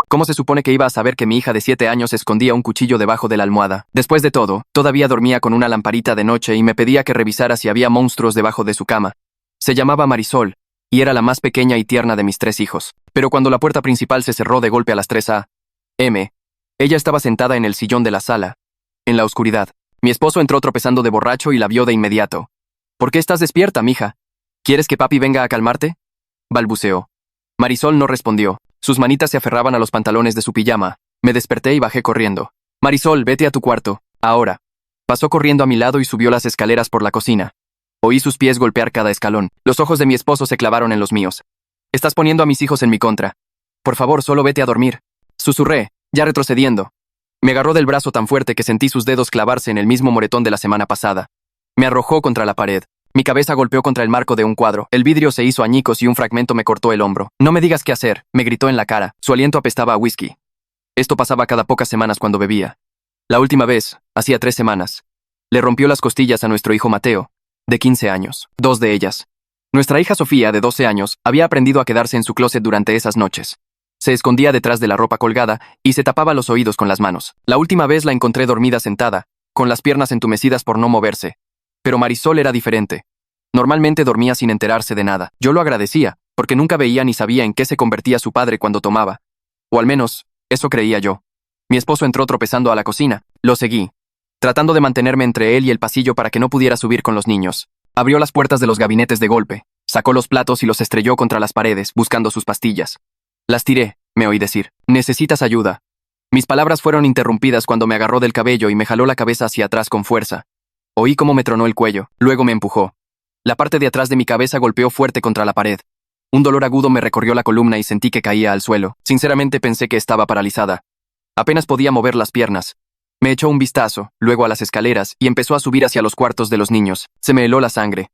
¿Cómo se supone que iba a saber que mi hija de 7 años escondía un cuchillo debajo de la almohada? Después de todo, todavía dormía con una lamparita de noche y me pedía que revisara si había monstruos debajo de su cama. Se llamaba Marisol, y era la más pequeña y tierna de mis 3 hijos. Pero cuando la puerta principal se cerró de golpe a las 3 a.m., ella estaba sentada en el sillón de la sala, en la oscuridad. Mi esposo entró tropezando de borracho y la vio de inmediato. ¿Por qué estás despierta, mija? ¿Quieres que papi venga a calmarte?, balbuceó. Marisol no respondió. Sus manitas se aferraban a los pantalones de su pijama. Me desperté y bajé corriendo. Marisol, vete a tu cuarto, ahora. Pasó corriendo a mi lado y subió las escaleras por la cocina. Oí sus pies golpear cada escalón. Los ojos de mi esposo se clavaron en los míos. Estás poniendo a mis hijos en mi contra. Por favor, solo vete a dormir. Susurré, ya retrocediendo. Me agarró del brazo tan fuerte que sentí sus dedos clavarse en el mismo moretón de la semana pasada. Me arrojó contra la pared. Mi cabeza golpeó contra el marco de un cuadro. El vidrio se hizo añicos y un fragmento me cortó el hombro. No me digas qué hacer, me gritó en la cara. Su aliento apestaba a whisky. Esto pasaba cada pocas semanas cuando bebía. La última vez, hacía 3 semanas. Le rompió las costillas a nuestro hijo Mateo, de 15 años. 2 de ellas. Nuestra hija Sofía, de 12 años, había aprendido a quedarse en su closet durante esas noches. Se escondía detrás de la ropa colgada y se tapaba los oídos con las manos. La última vez la encontré dormida sentada, con las piernas entumecidas por no moverse. Pero Marisol era diferente. Normalmente dormía sin enterarse de nada. Yo lo agradecía, porque nunca veía ni sabía en qué se convertía su padre cuando tomaba. O al menos, eso creía yo. Mi esposo entró tropezando a la cocina. Lo seguí, tratando de mantenerme entre él y el pasillo para que no pudiera subir con los niños. Abrió las puertas de los gabinetes de golpe, sacó los platos y los estrelló contra las paredes, buscando sus pastillas. Las tiré, me oí decir. Necesitas ayuda. Mis palabras fueron interrumpidas cuando me agarró del cabello y me jaló la cabeza hacia atrás con fuerza. Oí cómo me tronó el cuello, luego me empujó. La parte de atrás de mi cabeza golpeó fuerte contra la pared. Un dolor agudo me recorrió la columna y sentí que caía al suelo. Sinceramente pensé que estaba paralizada. Apenas podía mover las piernas. Me echó un vistazo, luego a las escaleras, y empezó a subir hacia los cuartos de los niños. Se me heló la sangre.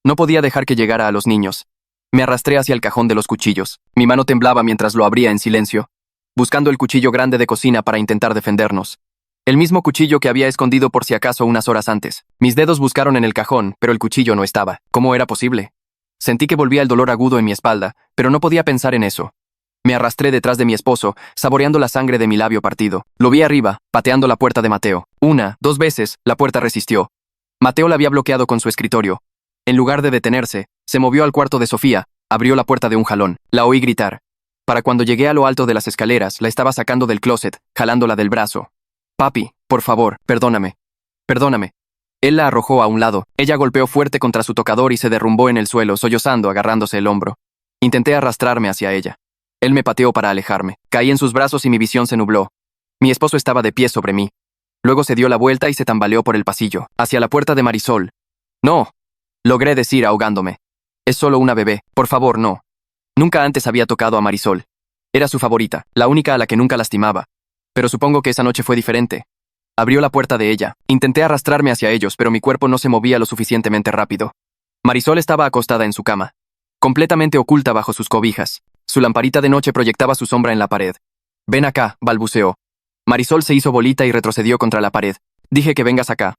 No podía dejar que llegara a los niños. Me arrastré hacia el cajón de los cuchillos. Mi mano temblaba mientras lo abría en silencio, buscando el cuchillo grande de cocina para intentar defendernos. El mismo cuchillo que había escondido por si acaso unas horas antes. Mis dedos buscaron en el cajón, pero el cuchillo no estaba. ¿Cómo era posible? Sentí que volvía el dolor agudo en mi espalda, pero no podía pensar en eso. Me arrastré detrás de mi esposo, saboreando la sangre de mi labio partido. Lo vi arriba, pateando la puerta de Mateo. 1, 2 veces, la puerta resistió. Mateo la había bloqueado con su escritorio. En lugar de detenerse, se movió al cuarto de Sofía, abrió la puerta de un jalón. La oí gritar. Para cuando llegué a lo alto de las escaleras, la estaba sacando del closet, jalándola del brazo. Papi, por favor, perdóname. Perdóname. Él la arrojó a un lado. Ella golpeó fuerte contra su tocador y se derrumbó en el suelo, sollozando, agarrándose el hombro. Intenté arrastrarme hacia ella. Él me pateó para alejarme. Caí en sus brazos y mi visión se nubló. Mi esposo estaba de pie sobre mí. Luego se dio la vuelta y se tambaleó por el pasillo, hacia la puerta de Marisol. No, logré decir ahogándome. Es solo una bebé, por favor, no. Nunca antes había tocado a Marisol. Era su favorita, la única a la que nunca lastimaba. Pero supongo que esa noche fue diferente. Abrió la puerta de ella. Intenté arrastrarme hacia ellos, pero mi cuerpo no se movía lo suficientemente rápido. Marisol estaba acostada en su cama, completamente oculta bajo sus cobijas. Su lamparita de noche proyectaba su sombra en la pared. Ven acá, balbuceó. Marisol se hizo bolita y retrocedió contra la pared. Dije que vengas acá.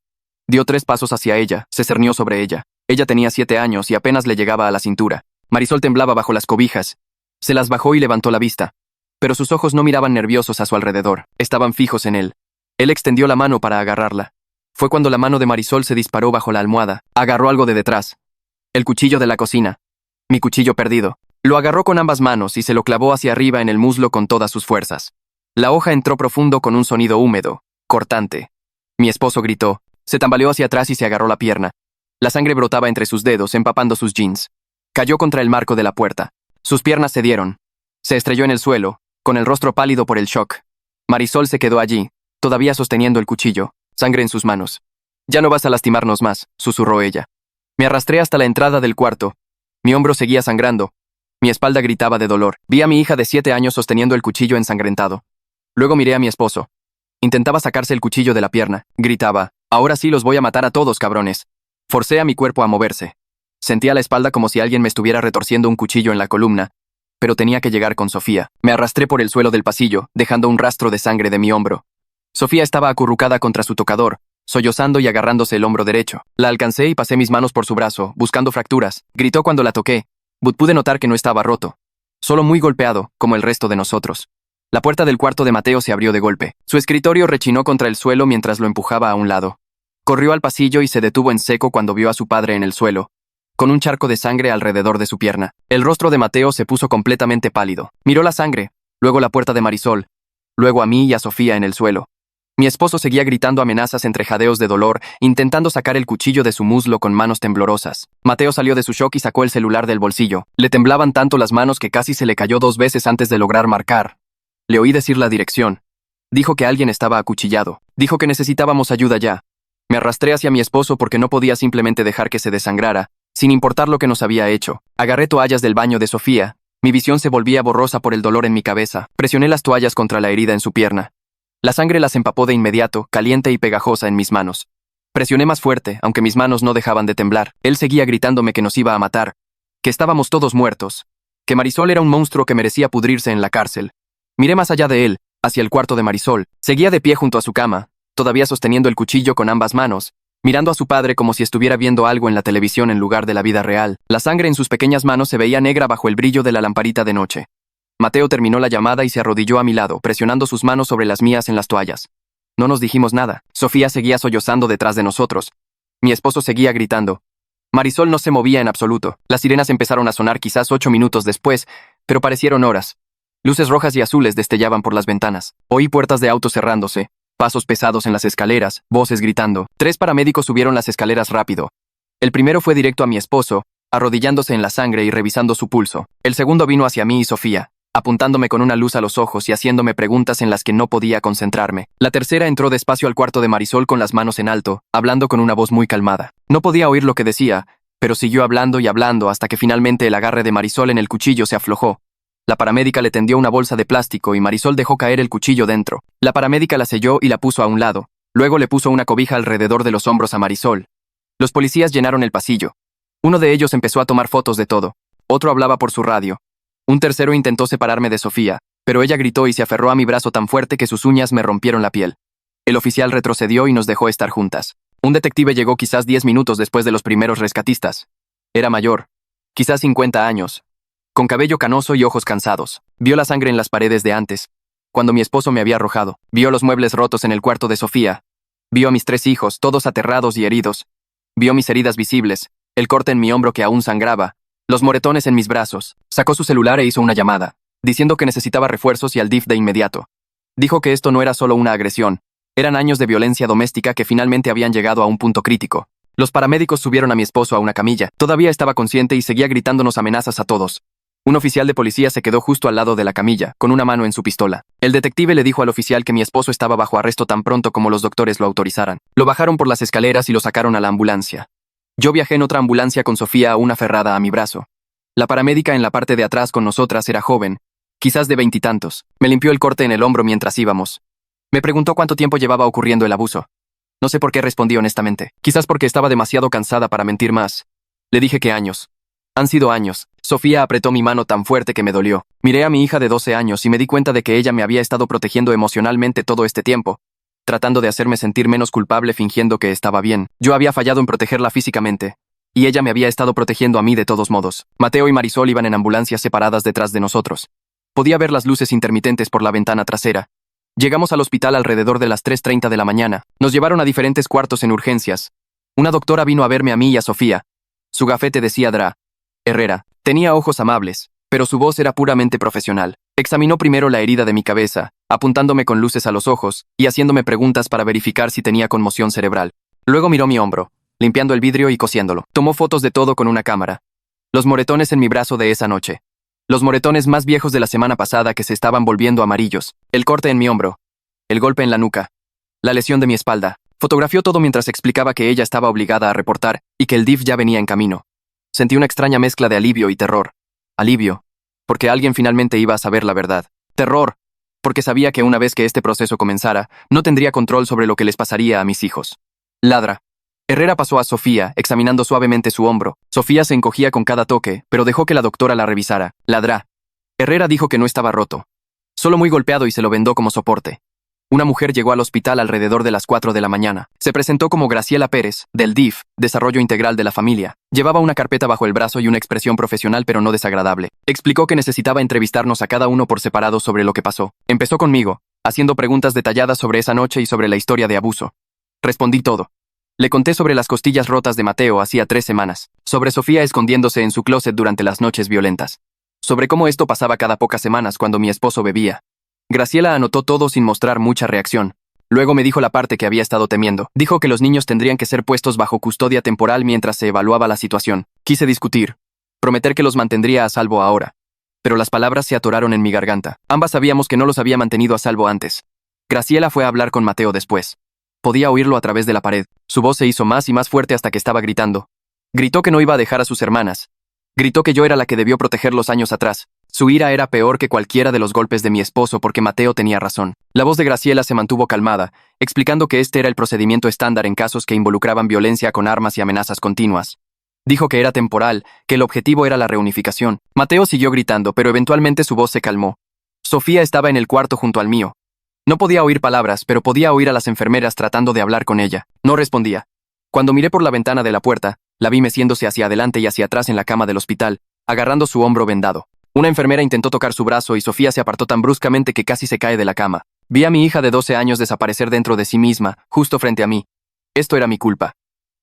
Dio 3 pasos hacia ella, se cernió sobre ella. Ella tenía 7 años y apenas le llegaba a la cintura. Marisol temblaba bajo las cobijas. Se las bajó y levantó la vista. Pero sus ojos no miraban nerviosos a su alrededor, estaban fijos en él. Él extendió la mano para agarrarla. Fue cuando la mano de Marisol se disparó bajo la almohada. Agarró algo de detrás. El cuchillo de la cocina. Mi cuchillo perdido. Lo agarró con ambas manos y se lo clavó hacia arriba en el muslo con todas sus fuerzas. La hoja entró profundo con un sonido húmedo, cortante. Mi esposo gritó. Se tambaleó hacia atrás y se agarró la pierna. La sangre brotaba entre sus dedos, empapando sus jeans. Cayó contra el marco de la puerta. Sus piernas cedieron. Se estrelló en el suelo, con el rostro pálido por el shock. Marisol se quedó allí, todavía sosteniendo el cuchillo, sangre en sus manos. Ya no vas a lastimarnos más, susurró ella. Me arrastré hasta la entrada del cuarto. Mi hombro seguía sangrando. Mi espalda gritaba de dolor. Vi a mi hija de 7 años sosteniendo el cuchillo ensangrentado. Luego miré a mi esposo. Intentaba sacarse el cuchillo de la pierna. Gritaba, ahora sí los voy a matar a todos, cabrones. Forcé a mi cuerpo a moverse. Sentía la espalda como si alguien me estuviera retorciendo un cuchillo en la columna. Pero tenía que llegar con Sofía. Me arrastré por el suelo del pasillo, dejando un rastro de sangre de mi hombro. Sofía estaba acurrucada contra su tocador, sollozando y agarrándose el hombro derecho. La alcancé y pasé mis manos por su brazo, buscando fracturas. Gritó cuando la toqué. Pude notar que no estaba roto. Solo muy golpeado, como el resto de nosotros. La puerta del cuarto de Mateo se abrió de golpe. Su escritorio rechinó contra el suelo mientras lo empujaba a un lado. Corrió al pasillo y se detuvo en seco cuando vio a su padre en el suelo, con un charco de sangre alrededor de su pierna. El rostro de Mateo se puso completamente pálido. Miró la sangre, luego la puerta de Marisol, luego a mí y a Sofía en el suelo. Mi esposo seguía gritando amenazas entre jadeos de dolor, intentando sacar el cuchillo de su muslo con manos temblorosas. Mateo salió de su shock y sacó el celular del bolsillo. Le temblaban tanto las manos que casi se le cayó 2 veces antes de lograr marcar. Le oí decir la dirección. Dijo que alguien estaba acuchillado. Dijo que necesitábamos ayuda ya. Me arrastré hacia mi esposo porque no podía simplemente dejar que se desangrara, sin importar lo que nos había hecho. Agarré toallas del baño de Sofía. Mi visión se volvía borrosa por el dolor en mi cabeza. Presioné las toallas contra la herida en su pierna. La sangre las empapó de inmediato, caliente y pegajosa en mis manos. Presioné más fuerte, aunque mis manos no dejaban de temblar. Él seguía gritándome que nos iba a matar, que estábamos todos muertos, que Marisol era un monstruo que merecía pudrirse en la cárcel. Miré más allá de él, hacia el cuarto de Marisol. Seguía de pie junto a su cama, todavía sosteniendo el cuchillo con ambas manos, mirando a su padre como si estuviera viendo algo en la televisión en lugar de la vida real. La sangre en sus pequeñas manos se veía negra bajo el brillo de la lamparita de noche. Mateo terminó la llamada y se arrodilló a mi lado, presionando sus manos sobre las mías en las toallas. No nos dijimos nada. Sofía seguía sollozando detrás de nosotros. Mi esposo seguía gritando. Marisol no se movía en absoluto. Las sirenas empezaron a sonar quizás 8 minutos después, pero parecieron horas. Luces rojas y azules destellaban por las ventanas. Oí puertas de auto cerrándose, pasos pesados en las escaleras, voces gritando. 3 paramédicos subieron las escaleras rápido. El primero fue directo a mi esposo, arrodillándose en la sangre y revisando su pulso. El segundo vino hacia mí y Sofía, apuntándome con una luz a los ojos y haciéndome preguntas en las que no podía concentrarme. La tercera entró despacio al cuarto de Marisol con las manos en alto, hablando con una voz muy calmada. No podía oír lo que decía, pero siguió hablando y hablando hasta que finalmente el agarre de Marisol en el cuchillo se aflojó. La paramédica le tendió una bolsa de plástico y Marisol dejó caer el cuchillo dentro. La paramédica la selló y la puso a un lado. Luego le puso una cobija alrededor de los hombros a Marisol. Los policías llenaron el pasillo. Uno de ellos empezó a tomar fotos de todo. Otro hablaba por su radio. Un tercero intentó separarme de Sofía, pero ella gritó y se aferró a mi brazo tan fuerte que sus uñas me rompieron la piel. El oficial retrocedió y nos dejó estar juntas. Un detective llegó quizás 10 minutos después de los primeros rescatistas. Era mayor, quizás 50 años, con cabello canoso y ojos cansados. Vio la sangre en las paredes de antes, cuando mi esposo me había arrojado. Vio los muebles rotos en el cuarto de Sofía. Vio a mis 3 hijos, todos aterrados y heridos. Vio mis heridas visibles, el corte en mi hombro que aún sangraba, los moretones en mis brazos. Sacó su celular e hizo una llamada, diciendo que necesitaba refuerzos y al DIF de inmediato. Dijo que esto no era solo una agresión, eran años de violencia doméstica que finalmente habían llegado a un punto crítico. Los paramédicos subieron a mi esposo a una camilla. Todavía estaba consciente y seguía gritándonos amenazas a todos. Un oficial de policía se quedó justo al lado de la camilla, con una mano en su pistola. El detective le dijo al oficial que mi esposo estaba bajo arresto tan pronto como los doctores lo autorizaran. Lo bajaron por las escaleras y lo sacaron a la ambulancia. Yo viajé en otra ambulancia con Sofía aún aferrada a mi brazo. La paramédica en la parte de atrás con nosotras era joven, quizás de 20 y tantos. Me limpió el corte en el hombro mientras íbamos. Me preguntó cuánto tiempo llevaba ocurriendo el abuso. No sé por qué respondí honestamente. Quizás porque estaba demasiado cansada para mentir más. Le dije que años. Han sido años. Sofía apretó mi mano tan fuerte que me dolió. Miré a mi hija de 12 años y me di cuenta de que ella me había estado protegiendo emocionalmente todo este tiempo, tratando de hacerme sentir menos culpable fingiendo que estaba bien. Yo había fallado en protegerla físicamente, y ella me había estado protegiendo a mí de todos modos. Mateo y Marisol iban en ambulancias separadas detrás de nosotros. Podía ver las luces intermitentes por la ventana trasera. Llegamos al hospital alrededor de las 3:30 de la mañana. Nos llevaron a diferentes cuartos en urgencias. Una doctora vino a verme a mí y a Sofía. Su gafete decía Dra. Herrera. Tenía ojos amables, pero su voz era puramente profesional. Examinó primero la herida de mi cabeza, apuntándome con luces a los ojos y haciéndome preguntas para verificar si tenía conmoción cerebral. Luego miró mi hombro, limpiando el vidrio y cosiéndolo. Tomó fotos de todo con una cámara. Los moretones en mi brazo de esa noche. Los moretones más viejos de la semana pasada que se estaban volviendo amarillos. El corte en mi hombro. El golpe en la nuca. La lesión de mi espalda. Fotografió todo mientras explicaba que ella estaba obligada a reportar y que el DIF ya venía en camino. Sentí una extraña mezcla de alivio y terror. Alivio, porque alguien finalmente iba a saber la verdad. Terror, porque sabía que una vez que este proceso comenzara, no tendría control sobre lo que les pasaría a mis hijos. Ladra. Herrera pasó a Sofía, examinando suavemente su hombro. Sofía se encogía con cada toque, pero dejó que la doctora la revisara. Ladra. Herrera dijo que no estaba roto. Solo muy golpeado y se lo vendó como soporte. Una mujer llegó al hospital alrededor de las 4 de la mañana. Se presentó como Graciela Pérez, del DIF, Desarrollo Integral de la Familia. Llevaba una carpeta bajo el brazo y una expresión profesional pero no desagradable. Explicó que necesitaba entrevistarnos a cada uno por separado sobre lo que pasó. Empezó conmigo, haciendo preguntas detalladas sobre esa noche y sobre la historia de abuso. Respondí todo. Le conté sobre las costillas rotas de Mateo hacía 3 semanas, sobre Sofía escondiéndose en su closet durante las noches violentas, sobre cómo esto pasaba cada pocas semanas cuando mi esposo bebía. Graciela anotó todo sin mostrar mucha reacción. Luego me dijo la parte que había estado temiendo. Dijo que los niños tendrían que ser puestos bajo custodia temporal mientras se evaluaba la situación. Quise discutir, prometer que los mantendría a salvo ahora. Pero las palabras se atoraron en mi garganta. Ambas sabíamos que no los había mantenido a salvo antes. Graciela fue a hablar con Mateo después. Podía oírlo a través de la pared. Su voz se hizo más y más fuerte hasta que estaba gritando. Gritó que no iba a dejar a sus hermanas. Gritó que yo era la que debió protegerlos años atrás. Su ira era peor que cualquiera de los golpes de mi esposo porque Mateo tenía razón. La voz de Graciela se mantuvo calmada, explicando que este era el procedimiento estándar en casos que involucraban violencia con armas y amenazas continuas. Dijo que era temporal, que el objetivo era la reunificación. Mateo siguió gritando, pero eventualmente su voz se calmó. Sofía estaba en el cuarto junto al mío. No podía oír palabras, pero podía oír a las enfermeras tratando de hablar con ella. No respondía. Cuando miré por la ventana de la puerta, la vi meciéndose hacia adelante y hacia atrás en la cama del hospital, agarrando su hombro vendado. Una enfermera intentó tocar su brazo y Sofía se apartó tan bruscamente que casi se cae de la cama. Vi a mi hija de 12 años desaparecer dentro de sí misma, justo frente a mí. Esto era mi culpa.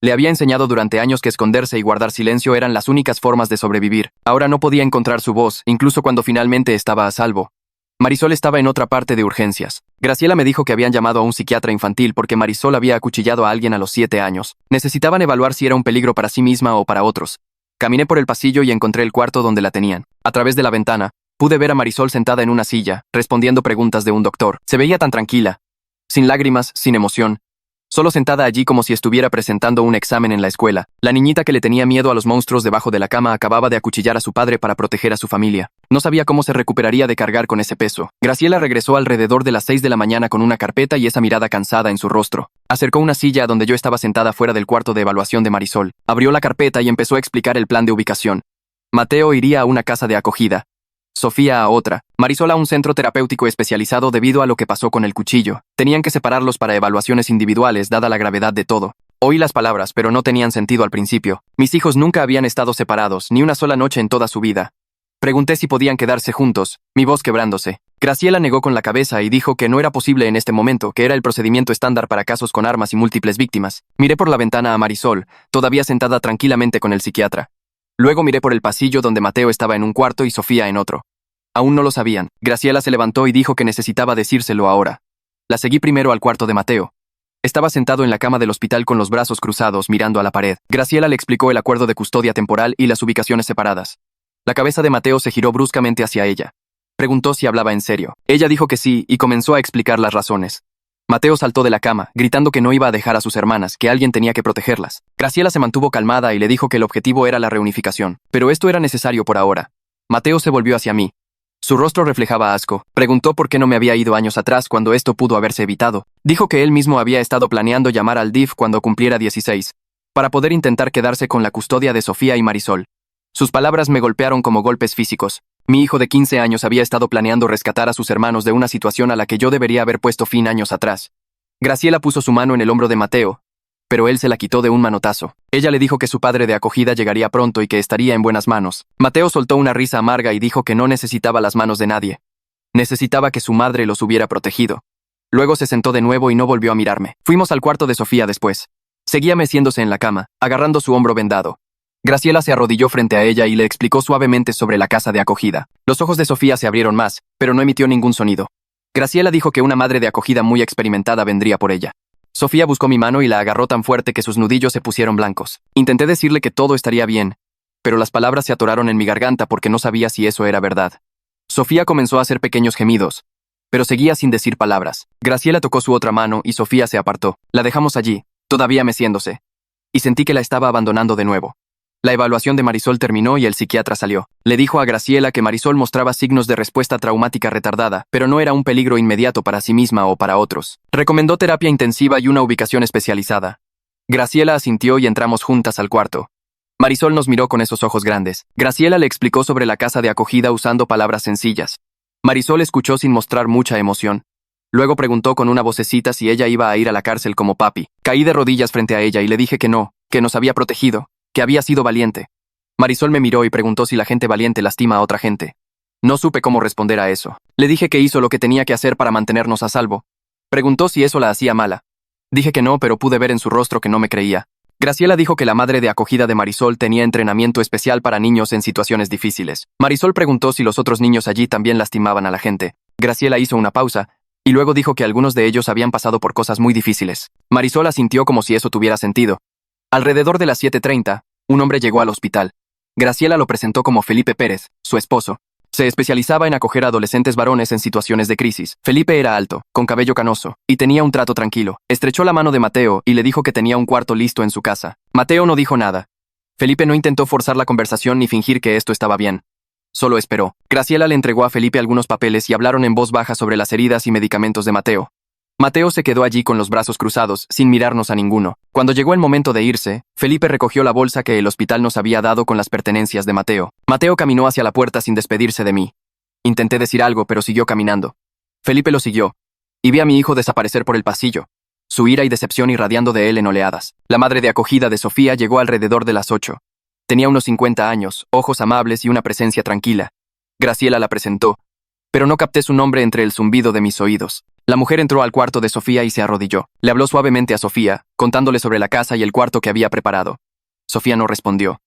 Le había enseñado durante años que esconderse y guardar silencio eran las únicas formas de sobrevivir. Ahora no podía encontrar su voz, incluso cuando finalmente estaba a salvo. Marisol estaba en otra parte de urgencias. Graciela me dijo que habían llamado a un psiquiatra infantil porque Marisol había acuchillado a alguien a los 7 años. Necesitaban evaluar si era un peligro para sí misma o para otros. Caminé por el pasillo y encontré el cuarto donde la tenían. A través de la ventana, pude ver a Marisol sentada en una silla, respondiendo preguntas de un doctor. Se veía tan tranquila, sin lágrimas, sin emoción. Solo sentada allí como si estuviera presentando un examen en la escuela. La niñita que le tenía miedo a los monstruos debajo de la cama acababa de acuchillar a su padre para proteger a su familia. No sabía cómo se recuperaría de cargar con ese peso. Graciela regresó alrededor de las 6 de la mañana con una carpeta y esa mirada cansada en su rostro. Acercó una silla a donde yo estaba sentada fuera del cuarto de evaluación de Marisol. Abrió la carpeta y empezó a explicar el plan de ubicación. Mateo iría a una casa de acogida. Sofía a otra, Marisol a un centro terapéutico especializado debido a lo que pasó con el cuchillo. Tenían que separarlos para evaluaciones individuales dada la gravedad de todo. Oí las palabras, pero no tenían sentido al principio. Mis hijos nunca habían estado separados, ni una sola noche en toda su vida. Pregunté si podían quedarse juntos, mi voz quebrándose. Graciela negó con la cabeza y dijo que no era posible en este momento, que era el procedimiento estándar para casos con armas y múltiples víctimas. Miré por la ventana a Marisol, todavía sentada tranquilamente con el psiquiatra. Luego miré por el pasillo donde Mateo estaba en un cuarto y Sofía en otro. Aún no lo sabían. Graciela se levantó y dijo que necesitaba decírselo ahora. La seguí primero al cuarto de Mateo. Estaba sentado en la cama del hospital con los brazos cruzados mirando a la pared. Graciela le explicó el acuerdo de custodia temporal y las ubicaciones separadas. La cabeza de Mateo se giró bruscamente hacia ella. Preguntó si hablaba en serio. Ella dijo que sí y comenzó a explicar las razones. Mateo saltó de la cama, gritando que no iba a dejar a sus hermanas, que alguien tenía que protegerlas. Graciela se mantuvo calmada y le dijo que el objetivo era la reunificación. Pero esto era necesario por ahora. Mateo se volvió hacia mí. Su rostro reflejaba asco. Preguntó por qué no me había ido años atrás cuando esto pudo haberse evitado. Dijo que él mismo había estado planeando llamar al DIF cuando cumpliera 16, para poder intentar quedarse con la custodia de Sofía y Marisol. Sus palabras me golpearon como golpes físicos. Mi hijo de 15 años había estado planeando rescatar a sus hermanos de una situación a la que yo debería haber puesto fin años atrás. Graciela puso su mano en el hombro de Mateo, pero él se la quitó de un manotazo. Ella le dijo que su padre de acogida llegaría pronto y que estaría en buenas manos. Mateo soltó una risa amarga y dijo que no necesitaba las manos de nadie. Necesitaba que su madre los hubiera protegido. Luego se sentó de nuevo y no volvió a mirarme. Fuimos al cuarto de Sofía después. Seguía meciéndose en la cama, agarrando su hombro vendado. Graciela se arrodilló frente a ella y le explicó suavemente sobre la casa de acogida. Los ojos de Sofía se abrieron más, pero no emitió ningún sonido. Graciela dijo que una madre de acogida muy experimentada vendría por ella. Sofía buscó mi mano y la agarró tan fuerte que sus nudillos se pusieron blancos. Intenté decirle que todo estaría bien, pero las palabras se atoraron en mi garganta porque no sabía si eso era verdad. Sofía comenzó a hacer pequeños gemidos, pero seguía sin decir palabras. Graciela tocó su otra mano y Sofía se apartó. La dejamos allí, todavía meciéndose, y sentí que la estaba abandonando de nuevo. La evaluación de Marisol terminó y el psiquiatra salió. Le dijo a Graciela que Marisol mostraba signos de respuesta traumática retardada, pero no era un peligro inmediato para sí misma o para otros. Recomendó terapia intensiva y una ubicación especializada. Graciela asintió y entramos juntas al cuarto. Marisol nos miró con esos ojos grandes. Graciela le explicó sobre la casa de acogida usando palabras sencillas. Marisol escuchó sin mostrar mucha emoción. Luego preguntó con una vocecita si ella iba a ir a la cárcel como papi. Caí de rodillas frente a ella y le dije que no, que nos había protegido, que había sido valiente. Marisol me miró y preguntó si la gente valiente lastima a otra gente. No supe cómo responder a eso. Le dije que hizo lo que tenía que hacer para mantenernos a salvo. Preguntó si eso la hacía mala. Dije que no, pero pude ver en su rostro que no me creía. Graciela dijo que la madre de acogida de Marisol tenía entrenamiento especial para niños en situaciones difíciles. Marisol preguntó si los otros niños allí también lastimaban a la gente. Graciela hizo una pausa, y luego dijo que algunos de ellos habían pasado por cosas muy difíciles. Marisol asintió como si eso tuviera sentido. Alrededor de las 7:30, un hombre llegó al hospital. Graciela lo presentó como Felipe Pérez, su esposo. Se especializaba en acoger a adolescentes varones en situaciones de crisis. Felipe era alto, con cabello canoso, y tenía un trato tranquilo. Estrechó la mano de Mateo y le dijo que tenía un cuarto listo en su casa. Mateo no dijo nada. Felipe no intentó forzar la conversación ni fingir que esto estaba bien. Solo esperó. Graciela le entregó a Felipe algunos papeles y hablaron en voz baja sobre las heridas y medicamentos de Mateo. Mateo se quedó allí con los brazos cruzados, sin mirarnos a ninguno. Cuando llegó el momento de irse, Felipe recogió la bolsa que el hospital nos había dado con las pertenencias de Mateo. Mateo caminó hacia la puerta sin despedirse de mí. Intenté decir algo, pero siguió caminando. Felipe lo siguió, y vi a mi hijo desaparecer por el pasillo, su ira y decepción irradiando de él en oleadas. La madre de acogida de Sofía llegó alrededor de las 8. Tenía unos 50 años, ojos amables y una presencia tranquila. Graciela la presentó, pero no capté su nombre entre el zumbido de mis oídos. La mujer entró al cuarto de Sofía y se arrodilló. Le habló suavemente a Sofía, contándole sobre la casa y el cuarto que había preparado. Sofía no respondió.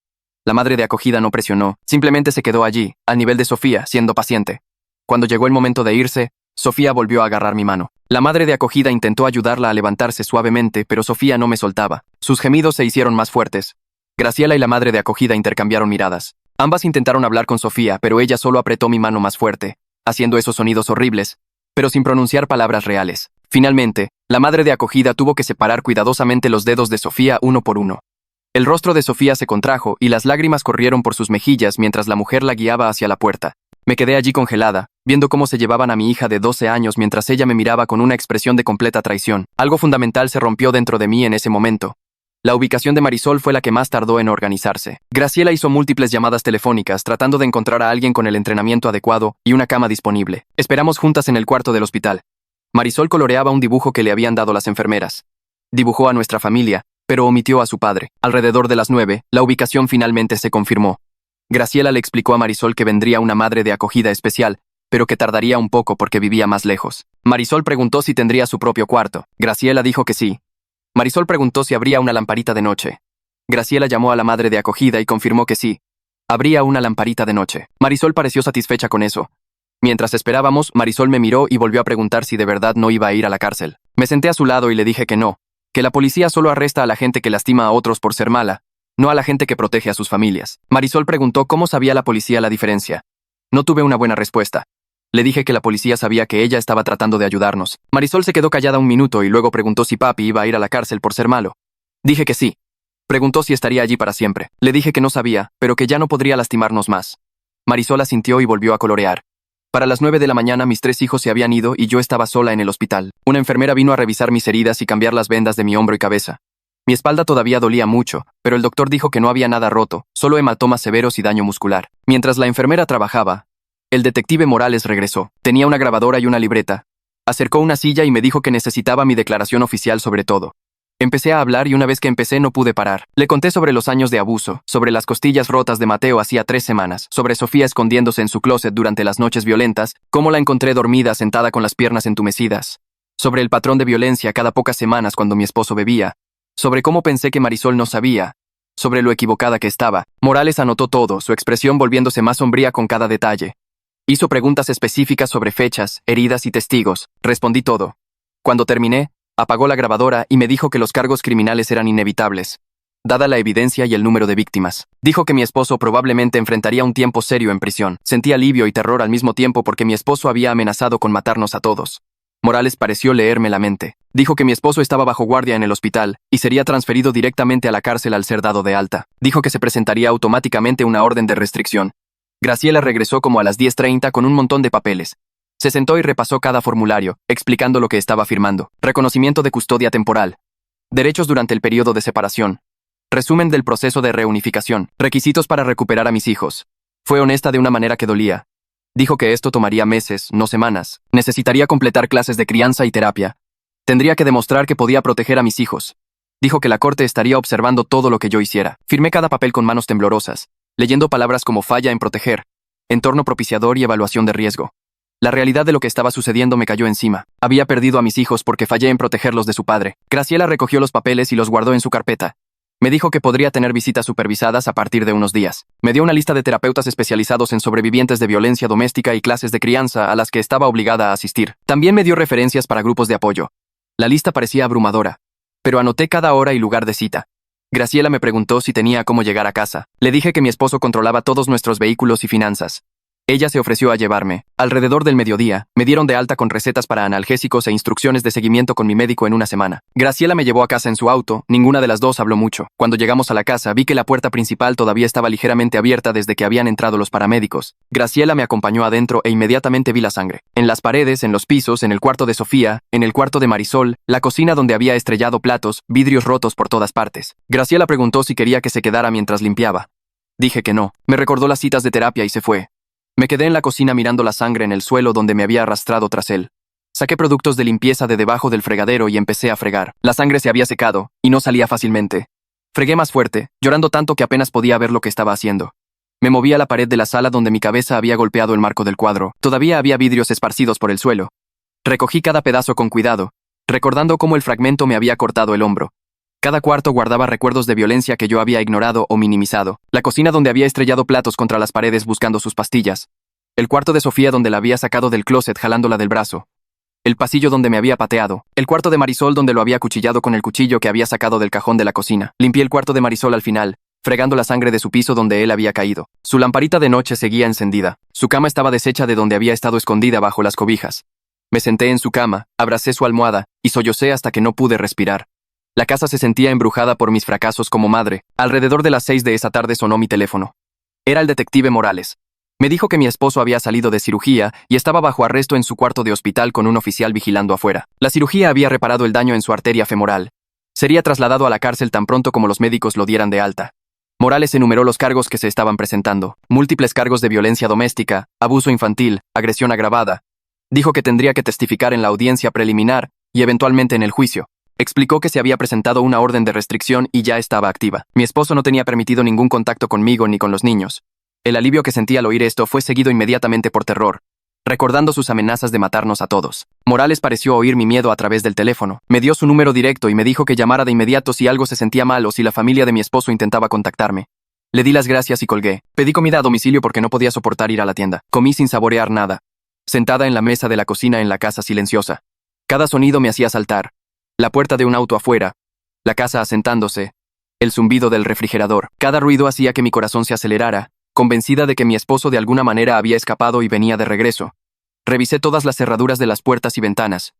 La madre de acogida no presionó, simplemente se quedó allí, al nivel de Sofía, siendo paciente. Cuando llegó el momento de irse, Sofía volvió a agarrar mi mano. La madre de acogida intentó ayudarla a levantarse suavemente, pero Sofía no me soltaba. Sus gemidos se hicieron más fuertes. Graciela y la madre de acogida intercambiaron miradas. Ambas intentaron hablar con Sofía, pero ella solo apretó mi mano más fuerte, haciendo esos sonidos horribles, pero sin pronunciar palabras reales. Finalmente, la madre de acogida tuvo que separar cuidadosamente los dedos de Sofía uno por uno. El rostro de Sofía se contrajo y las lágrimas corrieron por sus mejillas mientras la mujer la guiaba hacia la puerta. Me quedé allí congelada, viendo cómo se llevaban a mi hija de 12 años mientras ella me miraba con una expresión de completa traición. Algo fundamental se rompió dentro de mí en ese momento. La ubicación de Marisol fue la que más tardó en organizarse. Graciela hizo múltiples llamadas telefónicas tratando de encontrar a alguien con el entrenamiento adecuado y una cama disponible. Esperamos juntas en el cuarto del hospital. Marisol coloreaba un dibujo que le habían dado las enfermeras. Dibujó a nuestra familia, pero omitió a su padre. Alrededor de las 9, la ubicación finalmente se confirmó. Graciela le explicó a Marisol que vendría una madre de acogida especial, pero que tardaría un poco porque vivía más lejos. Marisol preguntó si tendría su propio cuarto. Graciela dijo que sí. Marisol preguntó si habría una lamparita de noche. Graciela llamó a la madre de acogida y confirmó que sí. Habría una lamparita de noche. Marisol pareció satisfecha con eso. Mientras esperábamos, Marisol me miró y volvió a preguntar si de verdad no iba a ir a la cárcel. Me senté a su lado y le dije que no, que la policía solo arresta a la gente que lastima a otros por ser mala, no a la gente que protege a sus familias. Marisol preguntó cómo sabía la policía la diferencia. No tuve una buena respuesta. Le dije que la policía sabía que ella estaba tratando de ayudarnos. Marisol se quedó callada un minuto y luego preguntó si papi iba a ir a la cárcel por ser malo. Dije que sí. Preguntó si estaría allí para siempre. Le dije que no sabía, pero que ya no podría lastimarnos más. Marisol asintió y volvió a colorear. Para las 9 de la mañana mis 3 hijos se habían ido y yo estaba sola en el hospital. Una enfermera vino a revisar mis heridas y cambiar las vendas de mi hombro y cabeza. Mi espalda todavía dolía mucho, pero el doctor dijo que no había nada roto, solo hematomas severos y daño muscular. Mientras la enfermera trabajaba, el detective Morales regresó. Tenía una grabadora y una libreta. Acercó una silla y me dijo que necesitaba mi declaración oficial sobre todo. Empecé a hablar y una vez que empecé no pude parar. Le conté sobre los años de abuso, sobre las costillas rotas de Mateo hacía 3 semanas, sobre Sofía escondiéndose en su closet durante las noches violentas, cómo la encontré dormida sentada con las piernas entumecidas, sobre el patrón de violencia cada pocas semanas cuando mi esposo bebía, sobre cómo pensé que Marisol no sabía, sobre lo equivocada que estaba. Morales anotó todo, su expresión volviéndose más sombría con cada detalle. Hizo preguntas específicas sobre fechas, heridas y testigos. Respondí todo. Cuando terminé, apagó la grabadora y me dijo que los cargos criminales eran inevitables, dada la evidencia y el número de víctimas. Dijo que mi esposo probablemente enfrentaría un tiempo serio en prisión. Sentí alivio y terror al mismo tiempo porque mi esposo había amenazado con matarnos a todos. Morales pareció leerme la mente. Dijo que mi esposo estaba bajo guardia en el hospital y sería transferido directamente a la cárcel al ser dado de alta. Dijo que se presentaría automáticamente una orden de restricción. Graciela regresó como a las 10:30 con un montón de papeles. Se sentó y repasó cada formulario, explicando lo que estaba firmando. Reconocimiento de custodia temporal. Derechos durante el periodo de separación. Resumen del proceso de reunificación. Requisitos para recuperar a mis hijos. Fue honesta de una manera que dolía. Dijo que esto tomaría meses, no semanas. Necesitaría completar clases de crianza y terapia. Tendría que demostrar que podía proteger a mis hijos. Dijo que la corte estaría observando todo lo que yo hiciera. Firmé cada papel con manos temblorosas, leyendo palabras como falla en proteger, entorno propiciador y evaluación de riesgo. La realidad de lo que estaba sucediendo me cayó encima. Había perdido a mis hijos porque fallé en protegerlos de su padre. Graciela recogió los papeles y los guardó en su carpeta. Me dijo que podría tener visitas supervisadas a partir de unos días. Me dio una lista de terapeutas especializados en sobrevivientes de violencia doméstica y clases de crianza a las que estaba obligada a asistir. También me dio referencias para grupos de apoyo. La lista parecía abrumadora, pero anoté cada hora y lugar de cita. Graciela me preguntó si tenía cómo llegar a casa. Le dije que mi esposo controlaba todos nuestros vehículos y finanzas. Ella se ofreció a llevarme. Alrededor del mediodía, me dieron de alta con recetas para analgésicos e instrucciones de seguimiento con mi médico en una semana. Graciela me llevó a casa en su auto, ninguna de las dos habló mucho. Cuando llegamos a la casa, vi que la puerta principal todavía estaba ligeramente abierta desde que habían entrado los paramédicos. Graciela me acompañó adentro e inmediatamente vi la sangre. En las paredes, en los pisos, en el cuarto de Sofía, en el cuarto de Marisol, la cocina donde había estrellado platos, vidrios rotos por todas partes. Graciela preguntó si quería que se quedara mientras limpiaba. Dije que no. Me recordó las citas de terapia y se fue. Me quedé en la cocina mirando la sangre en el suelo donde me había arrastrado tras él. Saqué productos de limpieza de debajo del fregadero y empecé a fregar. La sangre se había secado, y no salía fácilmente. Fregué más fuerte, llorando tanto que apenas podía ver lo que estaba haciendo. Me moví a la pared de la sala donde mi cabeza había golpeado el marco del cuadro. Todavía había vidrios esparcidos por el suelo. Recogí cada pedazo con cuidado, recordando cómo el fragmento me había cortado el hombro. Cada cuarto guardaba recuerdos de violencia que yo había ignorado o minimizado. La cocina donde había estrellado platos contra las paredes buscando sus pastillas. El cuarto de Sofía donde la había sacado del closet jalándola del brazo. El pasillo donde me había pateado. El cuarto de Marisol donde lo había cuchillado con el cuchillo que había sacado del cajón de la cocina. Limpié el cuarto de Marisol al final, fregando la sangre de su piso donde él había caído. Su lamparita de noche seguía encendida. Su cama estaba deshecha de donde había estado escondida bajo las cobijas. Me senté en su cama, abracé su almohada, y sollocé hasta que no pude respirar. La casa se sentía embrujada por mis fracasos como madre. Alrededor de las 6 de esa tarde sonó mi teléfono. Era el detective Morales. Me dijo que mi esposo había salido de cirugía y estaba bajo arresto en su cuarto de hospital con un oficial vigilando afuera. La cirugía había reparado el daño en su arteria femoral. Sería trasladado a la cárcel tan pronto como los médicos lo dieran de alta. Morales enumeró los cargos que se estaban presentando. Múltiples cargos de violencia doméstica, abuso infantil, agresión agravada. Dijo que tendría que testificar en la audiencia preliminar y eventualmente en el juicio. Explicó que se había presentado una orden de restricción y ya estaba activa. Mi esposo no tenía permitido ningún contacto conmigo ni con los niños. El alivio que sentí al oír esto fue seguido inmediatamente por terror, recordando sus amenazas de matarnos a todos. Morales pareció oír mi miedo a través del teléfono. Me dio su número directo y me dijo que llamara de inmediato si algo se sentía mal o si la familia de mi esposo intentaba contactarme. Le di las gracias y colgué. Pedí comida a domicilio porque no podía soportar ir a la tienda. Comí sin saborear nada, sentada en la mesa de la cocina en la casa silenciosa. Cada sonido me hacía saltar. La puerta de un auto afuera, la casa asentándose, el zumbido del refrigerador. Cada ruido hacía que mi corazón se acelerara, convencida de que mi esposo de alguna manera había escapado y venía de regreso. Revisé todas las cerraduras de las puertas y ventanas.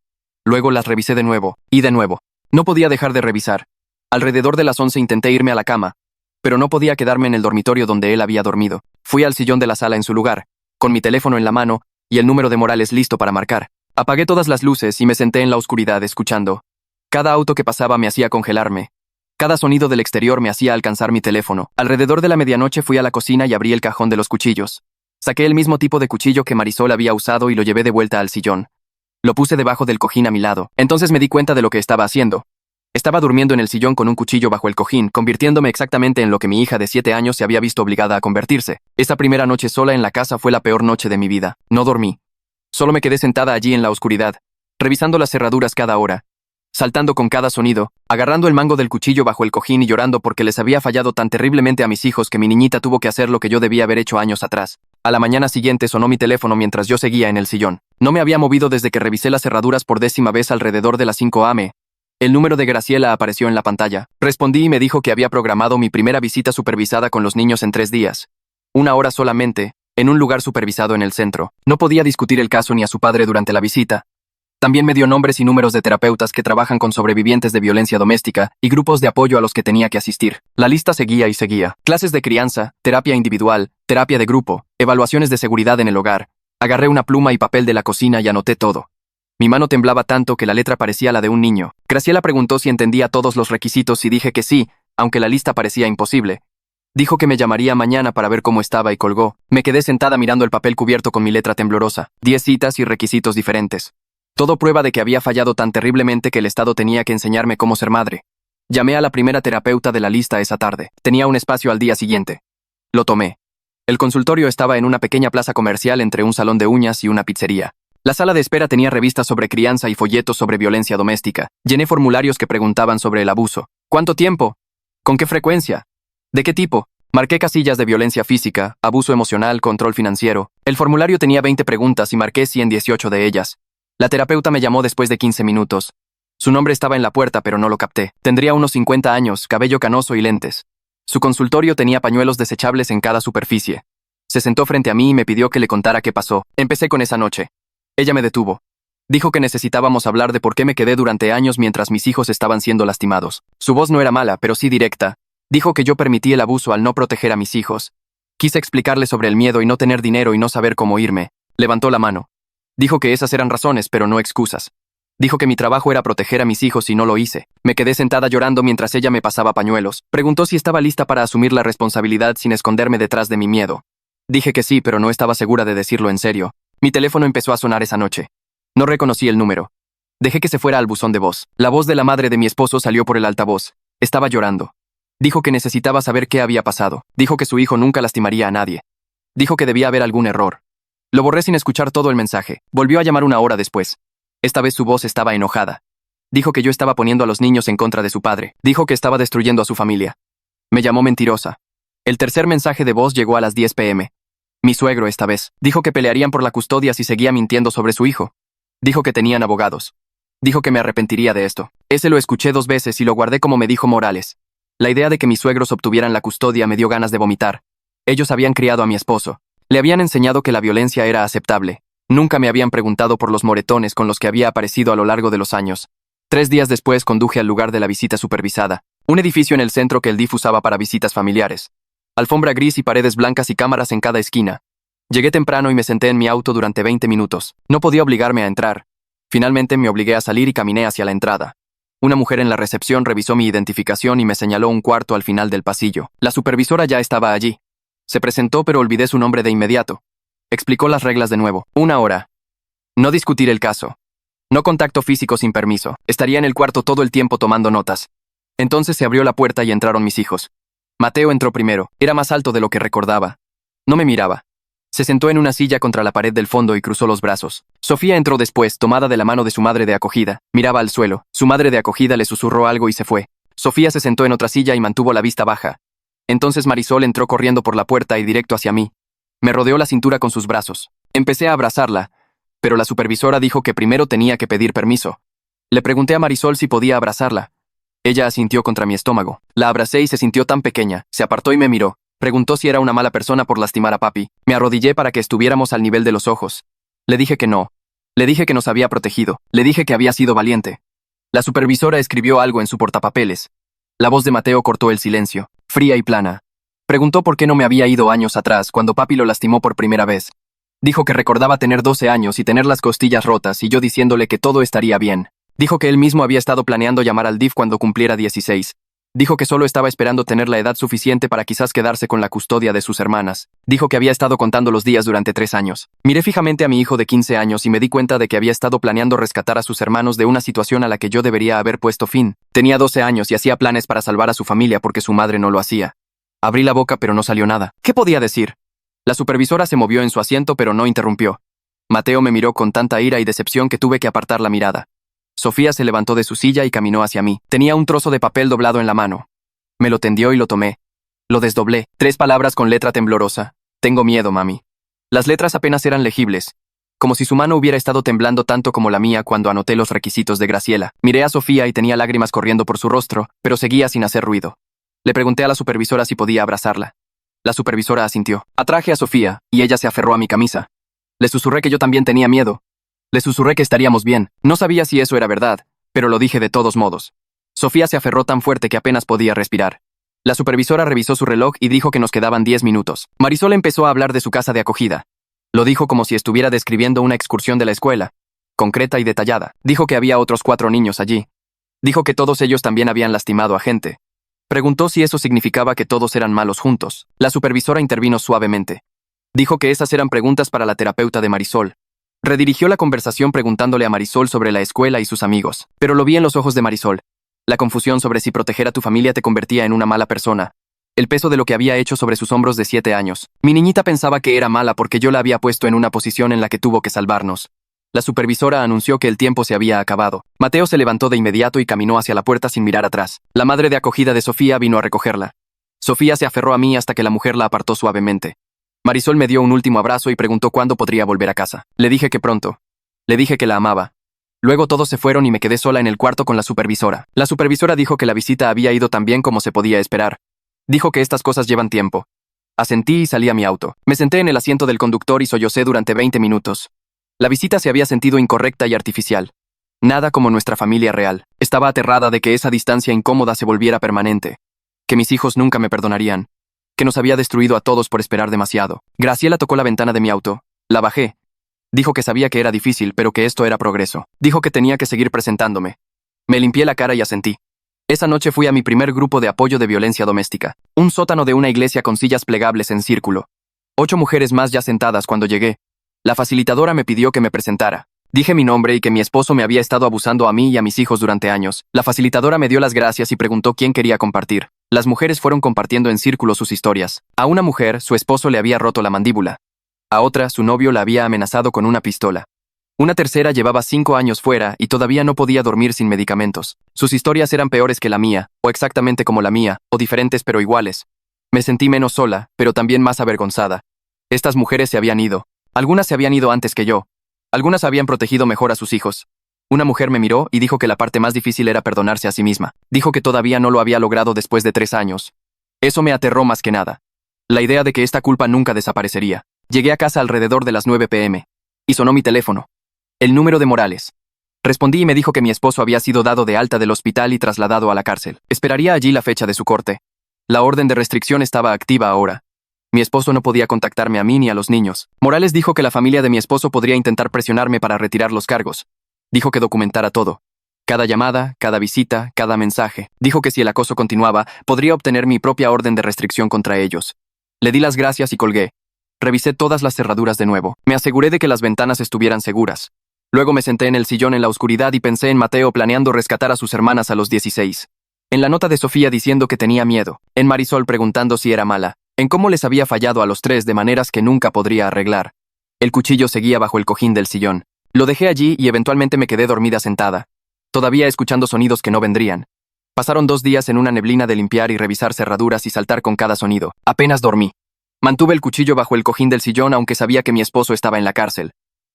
Luego las revisé de nuevo, y de nuevo. No podía dejar de revisar. Alrededor de las 11 intenté irme a la cama, pero no podía quedarme en el dormitorio donde él había dormido. Fui al sillón de la sala en su lugar, con mi teléfono en la mano y el número de Morales listo para marcar. Apagué todas las luces y me senté en la oscuridad escuchando. Cada auto que pasaba me hacía congelarme. Cada sonido del exterior me hacía alcanzar mi teléfono. Alrededor de la medianoche fui a la cocina y abrí el cajón de los cuchillos. Saqué el mismo tipo de cuchillo que Marisol había usado y lo llevé de vuelta al sillón. Lo puse debajo del cojín a mi lado. Entonces me di cuenta de lo que estaba haciendo. Estaba durmiendo en el sillón con un cuchillo bajo el cojín, convirtiéndome exactamente en lo que mi hija de 7 años se había visto obligada a convertirse. Esa primera noche sola en la casa fue la peor noche de mi vida. No dormí. Solo me quedé sentada allí en la oscuridad, revisando las cerraduras cada hora, saltando con cada sonido, agarrando el mango del cuchillo bajo el cojín y llorando porque les había fallado tan terriblemente a mis hijos que mi niñita tuvo que hacer lo que yo debía haber hecho años atrás. A la mañana siguiente sonó mi teléfono mientras yo seguía en el sillón. No me había movido desde que revisé las cerraduras por 10ª vez alrededor de las 5 am. El número de Graciela apareció en la pantalla. Respondí y me dijo que había programado mi primera visita supervisada con los niños en 3 días. 1 hora solamente, en un lugar supervisado en el centro. No podía discutir el caso ni a su padre durante la visita. También me dio nombres y números de terapeutas que trabajan con sobrevivientes de violencia doméstica y grupos de apoyo a los que tenía que asistir. La lista seguía y seguía. Clases de crianza, terapia individual, terapia de grupo, evaluaciones de seguridad en el hogar. Agarré una pluma y papel de la cocina y anoté todo. Mi mano temblaba tanto que la letra parecía la de un niño. Graciela preguntó si entendía todos los requisitos y dije que sí, aunque la lista parecía imposible. Dijo que me llamaría mañana para ver cómo estaba y colgó. Me quedé sentada mirando el papel cubierto con mi letra temblorosa. 10 citas y requisitos diferentes. Todo prueba de que había fallado tan terriblemente que el Estado tenía que enseñarme cómo ser madre. Llamé a la primera terapeuta de la lista esa tarde. Tenía un espacio al día siguiente. Lo tomé. El consultorio estaba en una pequeña plaza comercial entre un salón de uñas y una pizzería. La sala de espera tenía revistas sobre crianza y folletos sobre violencia doméstica. Llené formularios que preguntaban sobre el abuso. ¿Cuánto tiempo? ¿Con qué frecuencia? ¿De qué tipo? Marqué casillas de violencia física, abuso emocional, control financiero. El formulario tenía 20 preguntas y marqué 118 de ellas. La terapeuta me llamó después de 15 minutos. Su nombre estaba en la puerta, pero no lo capté. Tendría unos 50 años, cabello canoso y lentes. Su consultorio tenía pañuelos desechables en cada superficie. Se sentó frente a mí y me pidió que le contara qué pasó. Empecé con esa noche. Ella me detuvo. Dijo que necesitábamos hablar de por qué me quedé durante años mientras mis hijos estaban siendo lastimados. Su voz no era mala, pero sí directa. Dijo que yo permití el abuso al no proteger a mis hijos. Quise explicarle sobre el miedo y no tener dinero y no saber cómo irme. Levantó la mano. Dijo que esas eran razones, pero no excusas. Dijo que mi trabajo era proteger a mis hijos y no lo hice. Me quedé sentada llorando mientras ella me pasaba pañuelos. Preguntó si estaba lista para asumir la responsabilidad sin esconderme detrás de mi miedo. Dije que sí, pero no estaba segura de decirlo en serio. Mi teléfono empezó a sonar esa noche. No reconocí el número. Dejé que se fuera al buzón de voz. La voz de la madre de mi esposo salió por el altavoz. Estaba llorando. Dijo que necesitaba saber qué había pasado. Dijo que su hijo nunca lastimaría a nadie. Dijo que debía haber algún error. Lo borré sin escuchar todo el mensaje. Volvió a llamar una hora después. Esta vez su voz estaba enojada. Dijo que yo estaba poniendo a los niños en contra de su padre. Dijo que estaba destruyendo a su familia. Me llamó mentirosa. El tercer mensaje de voz llegó a las 10 p.m. Mi suegro esta vez. Dijo que pelearían por la custodia si seguía mintiendo sobre su hijo. Dijo que tenían abogados. Dijo que me arrepentiría de esto. Ese lo escuché 2 veces y lo guardé como me dijo Morales. La idea de que mis suegros obtuvieran la custodia me dio ganas de vomitar. Ellos habían criado a mi esposo. Le habían enseñado que la violencia era aceptable. Nunca me habían preguntado por los moretones con los que había aparecido a lo largo de los años. 3 días después conduje al lugar de la visita supervisada, un edificio en el centro que el DIF usaba para visitas familiares. Alfombra gris y paredes blancas y cámaras en cada esquina. Llegué temprano y me senté en mi auto durante 20 minutos. No podía obligarme a entrar. Finalmente me obligué a salir y caminé hacia la entrada. Una mujer en la recepción revisó mi identificación y me señaló un cuarto al final del pasillo. La supervisora ya estaba allí. Se presentó, pero olvidé su nombre de inmediato. Explicó las reglas de nuevo. 1 hora. No discutir el caso. No contacto físico sin permiso. Estaría en el cuarto todo el tiempo tomando notas. Entonces se abrió la puerta y entraron mis hijos. Mateo entró primero. Era más alto de lo que recordaba. No me miraba. Se sentó en una silla contra la pared del fondo y cruzó los brazos. Sofía entró después, tomada de la mano de su madre de acogida. Miraba al suelo. Su madre de acogida le susurró algo y se fue. Sofía se sentó en otra silla y mantuvo la vista baja. Entonces Marisol entró corriendo por la puerta y directo hacia mí. Me rodeó la cintura con sus brazos. Empecé a abrazarla, pero la supervisora dijo que primero tenía que pedir permiso. Le pregunté a Marisol si podía abrazarla. Ella asintió contra mi estómago. La abracé y se sintió tan pequeña. Se apartó y me miró. Preguntó si era una mala persona por lastimar a papi. Me arrodillé para que estuviéramos al nivel de los ojos. Le dije que no. Le dije que nos había protegido. Le dije que había sido valiente. La supervisora escribió algo en su portapapeles. La voz de Mateo cortó el silencio, fría y plana. Preguntó por qué no me había ido años atrás, cuando papi lo lastimó por primera vez. Dijo que recordaba tener 12 años y tener las costillas rotas y yo diciéndole que todo estaría bien. Dijo que él mismo había estado planeando llamar al DIF cuando cumpliera 16. Dijo que solo estaba esperando tener la edad suficiente para quizás quedarse con la custodia de sus hermanas. Dijo que había estado contando los días durante 3 años. Miré fijamente a mi hijo de 15 años y me di cuenta de que había estado planeando rescatar a sus hermanos de una situación a la que yo debería haber puesto fin. Tenía 12 años y hacía planes para salvar a su familia porque su madre no lo hacía. Abrí la boca pero no salió nada. ¿Qué podía decir? La supervisora se movió en su asiento pero no interrumpió. Mateo me miró con tanta ira y decepción que tuve que apartar la mirada. Sofía se levantó de su silla y caminó hacia mí. Tenía un trozo de papel doblado en la mano. Me lo tendió y lo tomé. Lo desdoblé. 3 palabras con letra temblorosa. Tengo miedo, mami. Las letras apenas eran legibles. Como si su mano hubiera estado temblando tanto como la mía cuando anoté los requisitos de Graciela. Miré a Sofía y tenía lágrimas corriendo por su rostro, pero seguía sin hacer ruido. Le pregunté a la supervisora si podía abrazarla. La supervisora asintió. Atraje a Sofía, y ella se aferró a mi camisa. Le susurré que yo también tenía miedo. Le susurré que estaríamos bien. No sabía si eso era verdad, pero lo dije de todos modos. Sofía se aferró tan fuerte que apenas podía respirar. La supervisora revisó su reloj y dijo que nos quedaban 10 minutos. Marisol empezó a hablar de su casa de acogida. Lo dijo como si estuviera describiendo una excursión de la escuela, concreta y detallada. Dijo que había otros 4 niños allí. Dijo que todos ellos también habían lastimado a gente. Preguntó si eso significaba que todos eran malos juntos. La supervisora intervino suavemente. Dijo que esas eran preguntas para la terapeuta de Marisol. Redirigió la conversación preguntándole a Marisol sobre la escuela y sus amigos. Pero lo vi en los ojos de Marisol. La confusión sobre si proteger a tu familia te convertía en una mala persona. El peso de lo que había hecho sobre sus hombros de 7 años. Mi niñita pensaba que era mala porque yo la había puesto en una posición en la que tuvo que salvarnos. La supervisora anunció que el tiempo se había acabado. Mateo se levantó de inmediato y caminó hacia la puerta sin mirar atrás. La madre de acogida de Sofía vino a recogerla. Sofía se aferró a mí hasta que la mujer la apartó suavemente. Marisol me dio un último abrazo y preguntó cuándo podría volver a casa. Le dije que pronto. Le dije que la amaba. Luego todos se fueron y me quedé sola en el cuarto con la supervisora. La supervisora dijo que la visita había ido tan bien como se podía esperar. Dijo que estas cosas llevan tiempo. Asentí y salí a mi auto. Me senté en el asiento del conductor y sollocé durante 20 minutos. La visita se había sentido incorrecta y artificial. Nada como nuestra familia real. Estaba aterrada de que esa distancia incómoda se volviera permanente. Que mis hijos nunca me perdonarían. Que nos había destruido a todos por esperar demasiado. Graciela tocó la ventana de mi auto. La bajé. Dijo que sabía que era difícil, pero que esto era progreso. Dijo que tenía que seguir presentándome. Me limpié la cara y asentí. Esa noche fui a mi primer grupo de apoyo de violencia doméstica. Un sótano de una iglesia con sillas plegables en círculo. 8 mujeres más ya sentadas cuando llegué. La facilitadora me pidió que me presentara. Dije mi nombre y que mi esposo me había estado abusando a mí y a mis hijos durante años. La facilitadora me dio las gracias y preguntó quién quería compartir. Las mujeres fueron compartiendo en círculo sus historias. A una mujer, su esposo le había roto la mandíbula. A otra, su novio la había amenazado con una pistola. Una tercera llevaba 5 años fuera y todavía no podía dormir sin medicamentos. Sus historias eran peores que la mía, o exactamente como la mía, o diferentes pero iguales. Me sentí menos sola, pero también más avergonzada. Estas mujeres se habían ido. Algunas se habían ido antes que yo. Algunas habían protegido mejor a sus hijos. Una mujer me miró y dijo que la parte más difícil era perdonarse a sí misma. Dijo que todavía no lo había logrado después de 3 años. Eso me aterró más que nada. La idea de que esta culpa nunca desaparecería. Llegué a casa alrededor de las 9 p.m. Y sonó mi teléfono. El número de Morales. Respondí y me dijo que mi esposo había sido dado de alta del hospital y trasladado a la cárcel. Esperaría allí la fecha de su corte. La orden de restricción estaba activa ahora. Mi esposo no podía contactarme a mí ni a los niños. Morales dijo que la familia de mi esposo podría intentar presionarme para retirar los cargos. Dijo que documentara todo. Cada llamada, cada visita, cada mensaje. Dijo que si el acoso continuaba, podría obtener mi propia orden de restricción contra ellos. Le di las gracias y colgué. Revisé todas las cerraduras de nuevo. Me aseguré de que las ventanas estuvieran seguras. Luego me senté en el sillón en la oscuridad y pensé en Mateo planeando rescatar a sus hermanas a los 16. En la nota de Sofía diciendo que tenía miedo. En Marisol preguntando si era mala. En cómo les había fallado a los 3 de maneras que nunca podría arreglar. El cuchillo seguía bajo el cojín del sillón. Lo dejé allí y eventualmente me quedé dormida sentada, todavía escuchando sonidos que no vendrían. Pasaron 2 días en una neblina de limpiar y revisar cerraduras y saltar con cada sonido. Apenas dormí. Mantuve el cuchillo bajo el cojín del sillón aunque sabía que mi esposo estaba en la cárcel.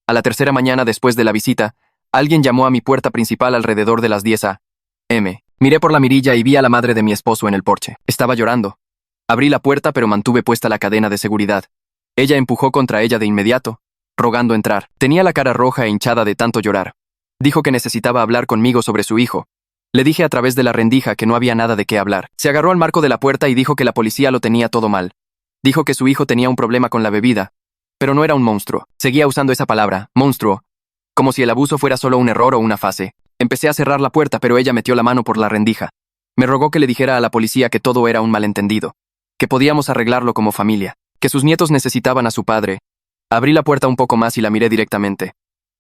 A la tercera mañana después de la visita, alguien llamó a mi puerta principal alrededor de las 10 a.m. Miré por la mirilla y vi a la madre de mi esposo en el porche. Estaba llorando. Abrí la puerta pero mantuve puesta la cadena de seguridad. Ella empujó contra ella de inmediato, rogando entrar. Tenía la cara roja e hinchada de tanto llorar. Dijo que necesitaba hablar conmigo sobre su hijo. Le dije a través de la rendija que no había nada de qué hablar. Se agarró al marco de la puerta y dijo que la policía lo tenía todo mal. Dijo que su hijo tenía un problema con la bebida, pero no era un monstruo. Seguía usando esa palabra, monstruo, como si el abuso fuera solo un error o una fase. Empecé a cerrar la puerta pero ella metió la mano por la rendija. Me rogó que le dijera a la policía que todo era un malentendido, que podíamos arreglarlo como familia, que sus nietos necesitaban a su padre. Abrí la puerta un poco más y la miré directamente.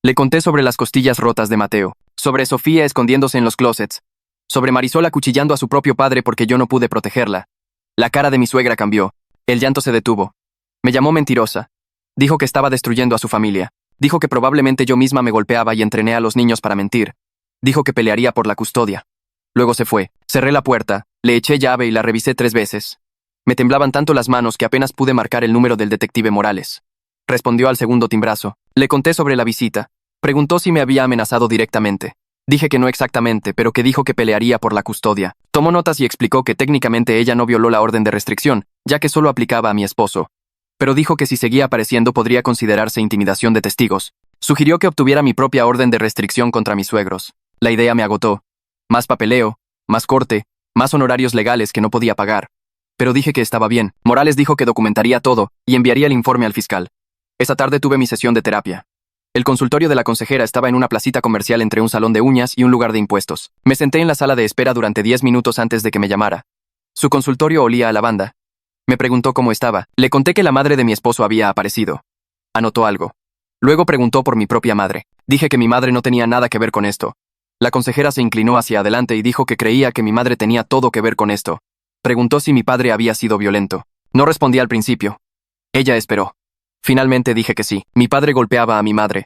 Le conté sobre las costillas rotas de Mateo, sobre Sofía escondiéndose en los closets, sobre Marisol acuchillando a su propio padre porque yo no pude protegerla. La cara de mi suegra cambió. El llanto se detuvo. Me llamó mentirosa. Dijo que estaba destruyendo a su familia. Dijo que probablemente yo misma me golpeaba y entrené a los niños para mentir. Dijo que pelearía por la custodia. Luego se fue. Cerré la puerta, le eché llave y la revisé 3 veces. Me temblaban tanto las manos que apenas pude marcar el número del detective Morales. Respondió al segundo timbrazo. Le conté sobre la visita. Preguntó si me había amenazado directamente. Dije que no exactamente, pero que dijo que pelearía por la custodia. Tomó notas y explicó que técnicamente ella no violó la orden de restricción, ya que solo aplicaba a mi esposo. Pero dijo que si seguía apareciendo podría considerarse intimidación de testigos. Sugirió que obtuviera mi propia orden de restricción contra mis suegros. La idea me agotó. Más papeleo, más corte, más honorarios legales que no podía pagar. Pero dije que estaba bien. Morales dijo que documentaría todo y enviaría el informe al fiscal. Esa tarde tuve mi sesión de terapia. El consultorio de la consejera estaba en una placita comercial entre un salón de uñas y un lugar de impuestos. Me senté en la sala de espera durante 10 minutos antes de que me llamara. Su consultorio olía a lavanda. Me preguntó cómo estaba. Le conté que la madre de mi esposo había aparecido. Anotó algo. Luego preguntó por mi propia madre. Dije que mi madre no tenía nada que ver con esto. La consejera se inclinó hacia adelante y dijo que creía que mi madre tenía todo que ver con esto. Preguntó si mi padre había sido violento. No respondí al principio. Ella esperó. Finalmente dije que sí. Mi padre golpeaba a mi madre.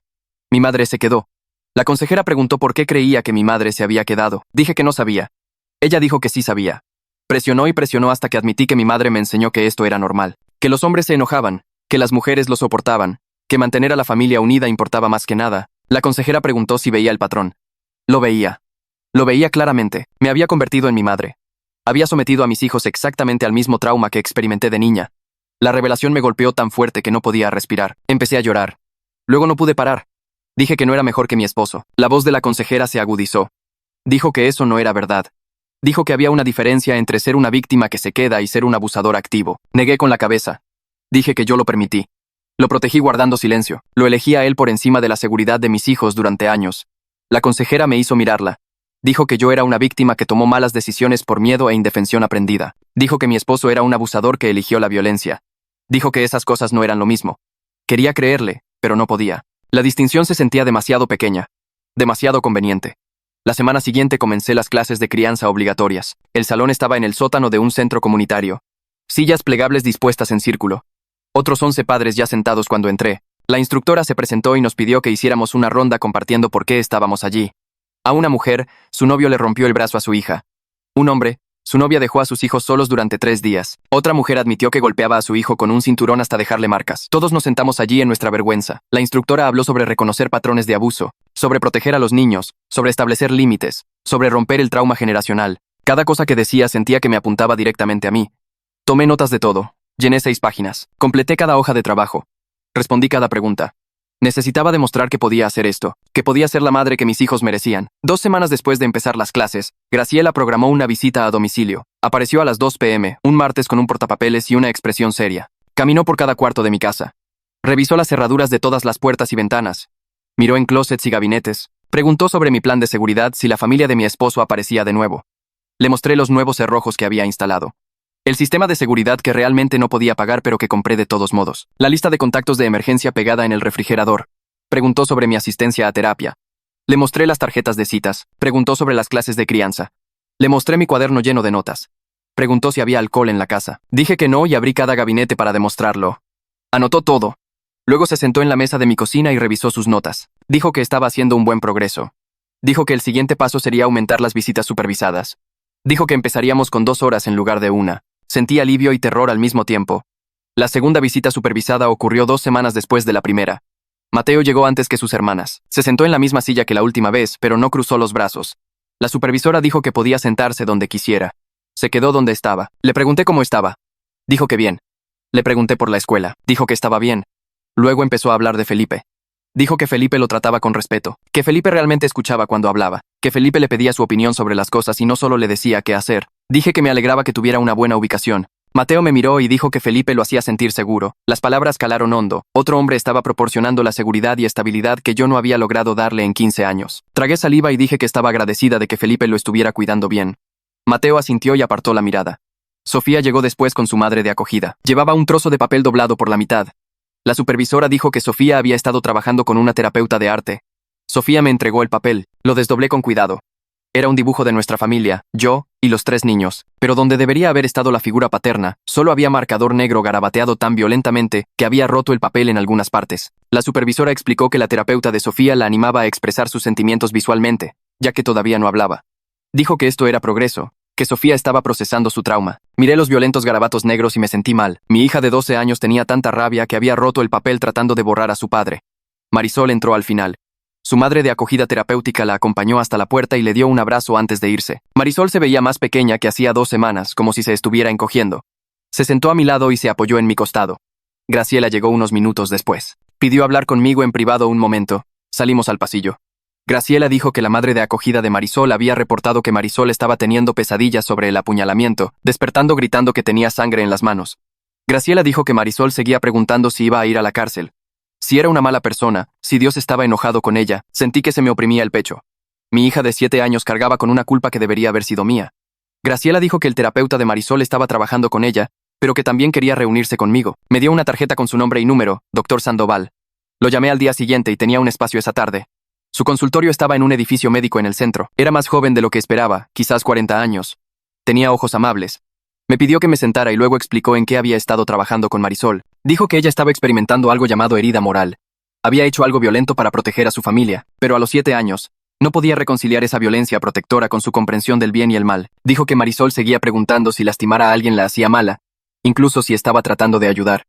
Mi madre se quedó. La consejera preguntó por qué creía que mi madre se había quedado. Dije que no sabía. Ella dijo que sí sabía. Presionó y presionó hasta que admití que mi madre me enseñó que esto era normal, que los hombres se enojaban, que las mujeres lo soportaban, que mantener a la familia unida importaba más que nada. La consejera preguntó si veía el patrón. Lo veía. Lo veía claramente. Me había convertido en mi madre. Había sometido a mis hijos exactamente al mismo trauma que experimenté de niña. La revelación me golpeó tan fuerte que no podía respirar. Empecé a llorar. Luego no pude parar. Dije que no era mejor que mi esposo. La voz de la consejera se agudizó. Dijo que eso no era verdad. Dijo que había una diferencia entre ser una víctima que se queda y ser un abusador activo. Negué con la cabeza. Dije que yo lo permití. Lo protegí guardando silencio. Lo elegí a él por encima de la seguridad de mis hijos durante años. La consejera me hizo mirarla. Dijo que yo era una víctima que tomó malas decisiones por miedo e indefensión aprendida. Dijo que mi esposo era un abusador que eligió la violencia. Dijo que esas cosas no eran lo mismo. Quería creerle, pero no podía. La distinción se sentía demasiado pequeña. Demasiado conveniente. La semana siguiente comencé las clases de crianza obligatorias. El salón estaba en el sótano de un centro comunitario. Sillas plegables dispuestas en círculo. Otros 11 padres ya sentados cuando entré. La instructora se presentó y nos pidió que hiciéramos una ronda compartiendo por qué estábamos allí. A una mujer, su novio le rompió el brazo a su hija. Un hombre, su novia dejó a sus hijos solos durante 3 días. Otra mujer admitió que golpeaba a su hijo con un cinturón hasta dejarle marcas. Todos nos sentamos allí en nuestra vergüenza. La instructora habló sobre reconocer patrones de abuso, sobre proteger a los niños, sobre establecer límites, sobre romper el trauma generacional. Cada cosa que decía sentía que me apuntaba directamente a mí. Tomé notas de todo. Llené 6 páginas. Completé cada hoja de trabajo. Respondí cada pregunta. Necesitaba demostrar que podía hacer esto, que podía ser la madre que mis hijos merecían. 2 semanas después de empezar las clases, Graciela programó una visita a domicilio. Apareció a las 2 p.m., un martes con un portapapeles y una expresión seria. Caminó por cada cuarto de mi casa. Revisó las cerraduras de todas las puertas y ventanas. Miró en closets y gabinetes. Preguntó sobre mi plan de seguridad si la familia de mi esposo aparecía de nuevo. Le mostré los nuevos cerrojos que había instalado. El sistema de seguridad que realmente no podía pagar pero que compré de todos modos. La lista de contactos de emergencia pegada en el refrigerador. Preguntó sobre mi asistencia a terapia. Le mostré las tarjetas de citas. Preguntó sobre las clases de crianza. Le mostré mi cuaderno lleno de notas. Preguntó si había alcohol en la casa. Dije que no y abrí cada gabinete para demostrarlo. Anotó todo. Luego se sentó en la mesa de mi cocina y revisó sus notas. Dijo que estaba haciendo un buen progreso. Dijo que el siguiente paso sería aumentar las visitas supervisadas. Dijo que empezaríamos con 2 horas en lugar de 1. Sentí alivio y terror al mismo tiempo. La segunda visita supervisada ocurrió 2 semanas después de la primera. Mateo llegó antes que sus hermanas. Se sentó en la misma silla que la última vez, pero no cruzó los brazos. La supervisora dijo que podía sentarse donde quisiera. Se quedó donde estaba. Le pregunté cómo estaba. Dijo que bien. Le pregunté por la escuela. Dijo que estaba bien. Luego empezó a hablar de Felipe. Dijo que Felipe lo trataba con respeto, que Felipe realmente escuchaba cuando hablaba, que Felipe le pedía su opinión sobre las cosas y no solo le decía qué hacer. Dije que me alegraba que tuviera una buena ubicación. Mateo me miró y dijo que Felipe lo hacía sentir seguro. Las palabras calaron hondo. Otro hombre estaba proporcionando la seguridad y estabilidad que yo no había logrado darle en 15 años. Tragué saliva y dije que estaba agradecida de que Felipe lo estuviera cuidando bien. Mateo asintió y apartó la mirada. Sofía llegó después con su madre de acogida. Llevaba un trozo de papel doblado por la mitad. La supervisora dijo que Sofía había estado trabajando con una terapeuta de arte. Sofía me entregó el papel. Lo desdoblé con cuidado. Era un dibujo de nuestra familia, yo y los 3 niños, pero donde debería haber estado la figura paterna, solo había marcador negro garabateado tan violentamente que había roto el papel en algunas partes. La supervisora explicó que la terapeuta de Sofía la animaba a expresar sus sentimientos visualmente, ya que todavía no hablaba. Dijo que esto era progreso, que Sofía estaba procesando su trauma. Miré los violentos garabatos negros y me sentí mal. Mi hija de 12 años tenía tanta rabia que había roto el papel tratando de borrar a su padre. Marisol entró al final. Su madre de acogida terapéutica la acompañó hasta la puerta y le dio un abrazo antes de irse. Marisol se veía más pequeña que hacía 2 semanas, como si se estuviera encogiendo. Se sentó a mi lado y se apoyó en mi costado. Graciela llegó unos minutos después. Pidió hablar conmigo en privado un momento. Salimos al pasillo. Graciela dijo que la madre de acogida de Marisol había reportado que Marisol estaba teniendo pesadillas sobre el apuñalamiento, despertando gritando que tenía sangre en las manos. Graciela dijo que Marisol seguía preguntando si iba a ir a la cárcel. Si era una mala persona, si Dios estaba enojado con ella, sentí que se me oprimía el pecho. Mi hija de 7 años cargaba con una culpa que debería haber sido mía. Graciela dijo que el terapeuta de Marisol estaba trabajando con ella, pero que también quería reunirse conmigo. Me dio una tarjeta con su nombre y número, Dr. Sandoval. Lo llamé al día siguiente y tenía un espacio esa tarde. Su consultorio estaba en un edificio médico en el centro. Era más joven de lo que esperaba, quizás 40 años. Tenía ojos amables. Me pidió que me sentara y luego explicó en qué había estado trabajando con Marisol. Dijo que ella estaba experimentando algo llamado herida moral. Había hecho algo violento para proteger a su familia, pero a los 7 años, no podía reconciliar esa violencia protectora con su comprensión del bien y el mal. Dijo que Marisol seguía preguntando si lastimar a alguien la hacía mala, incluso si estaba tratando de ayudar.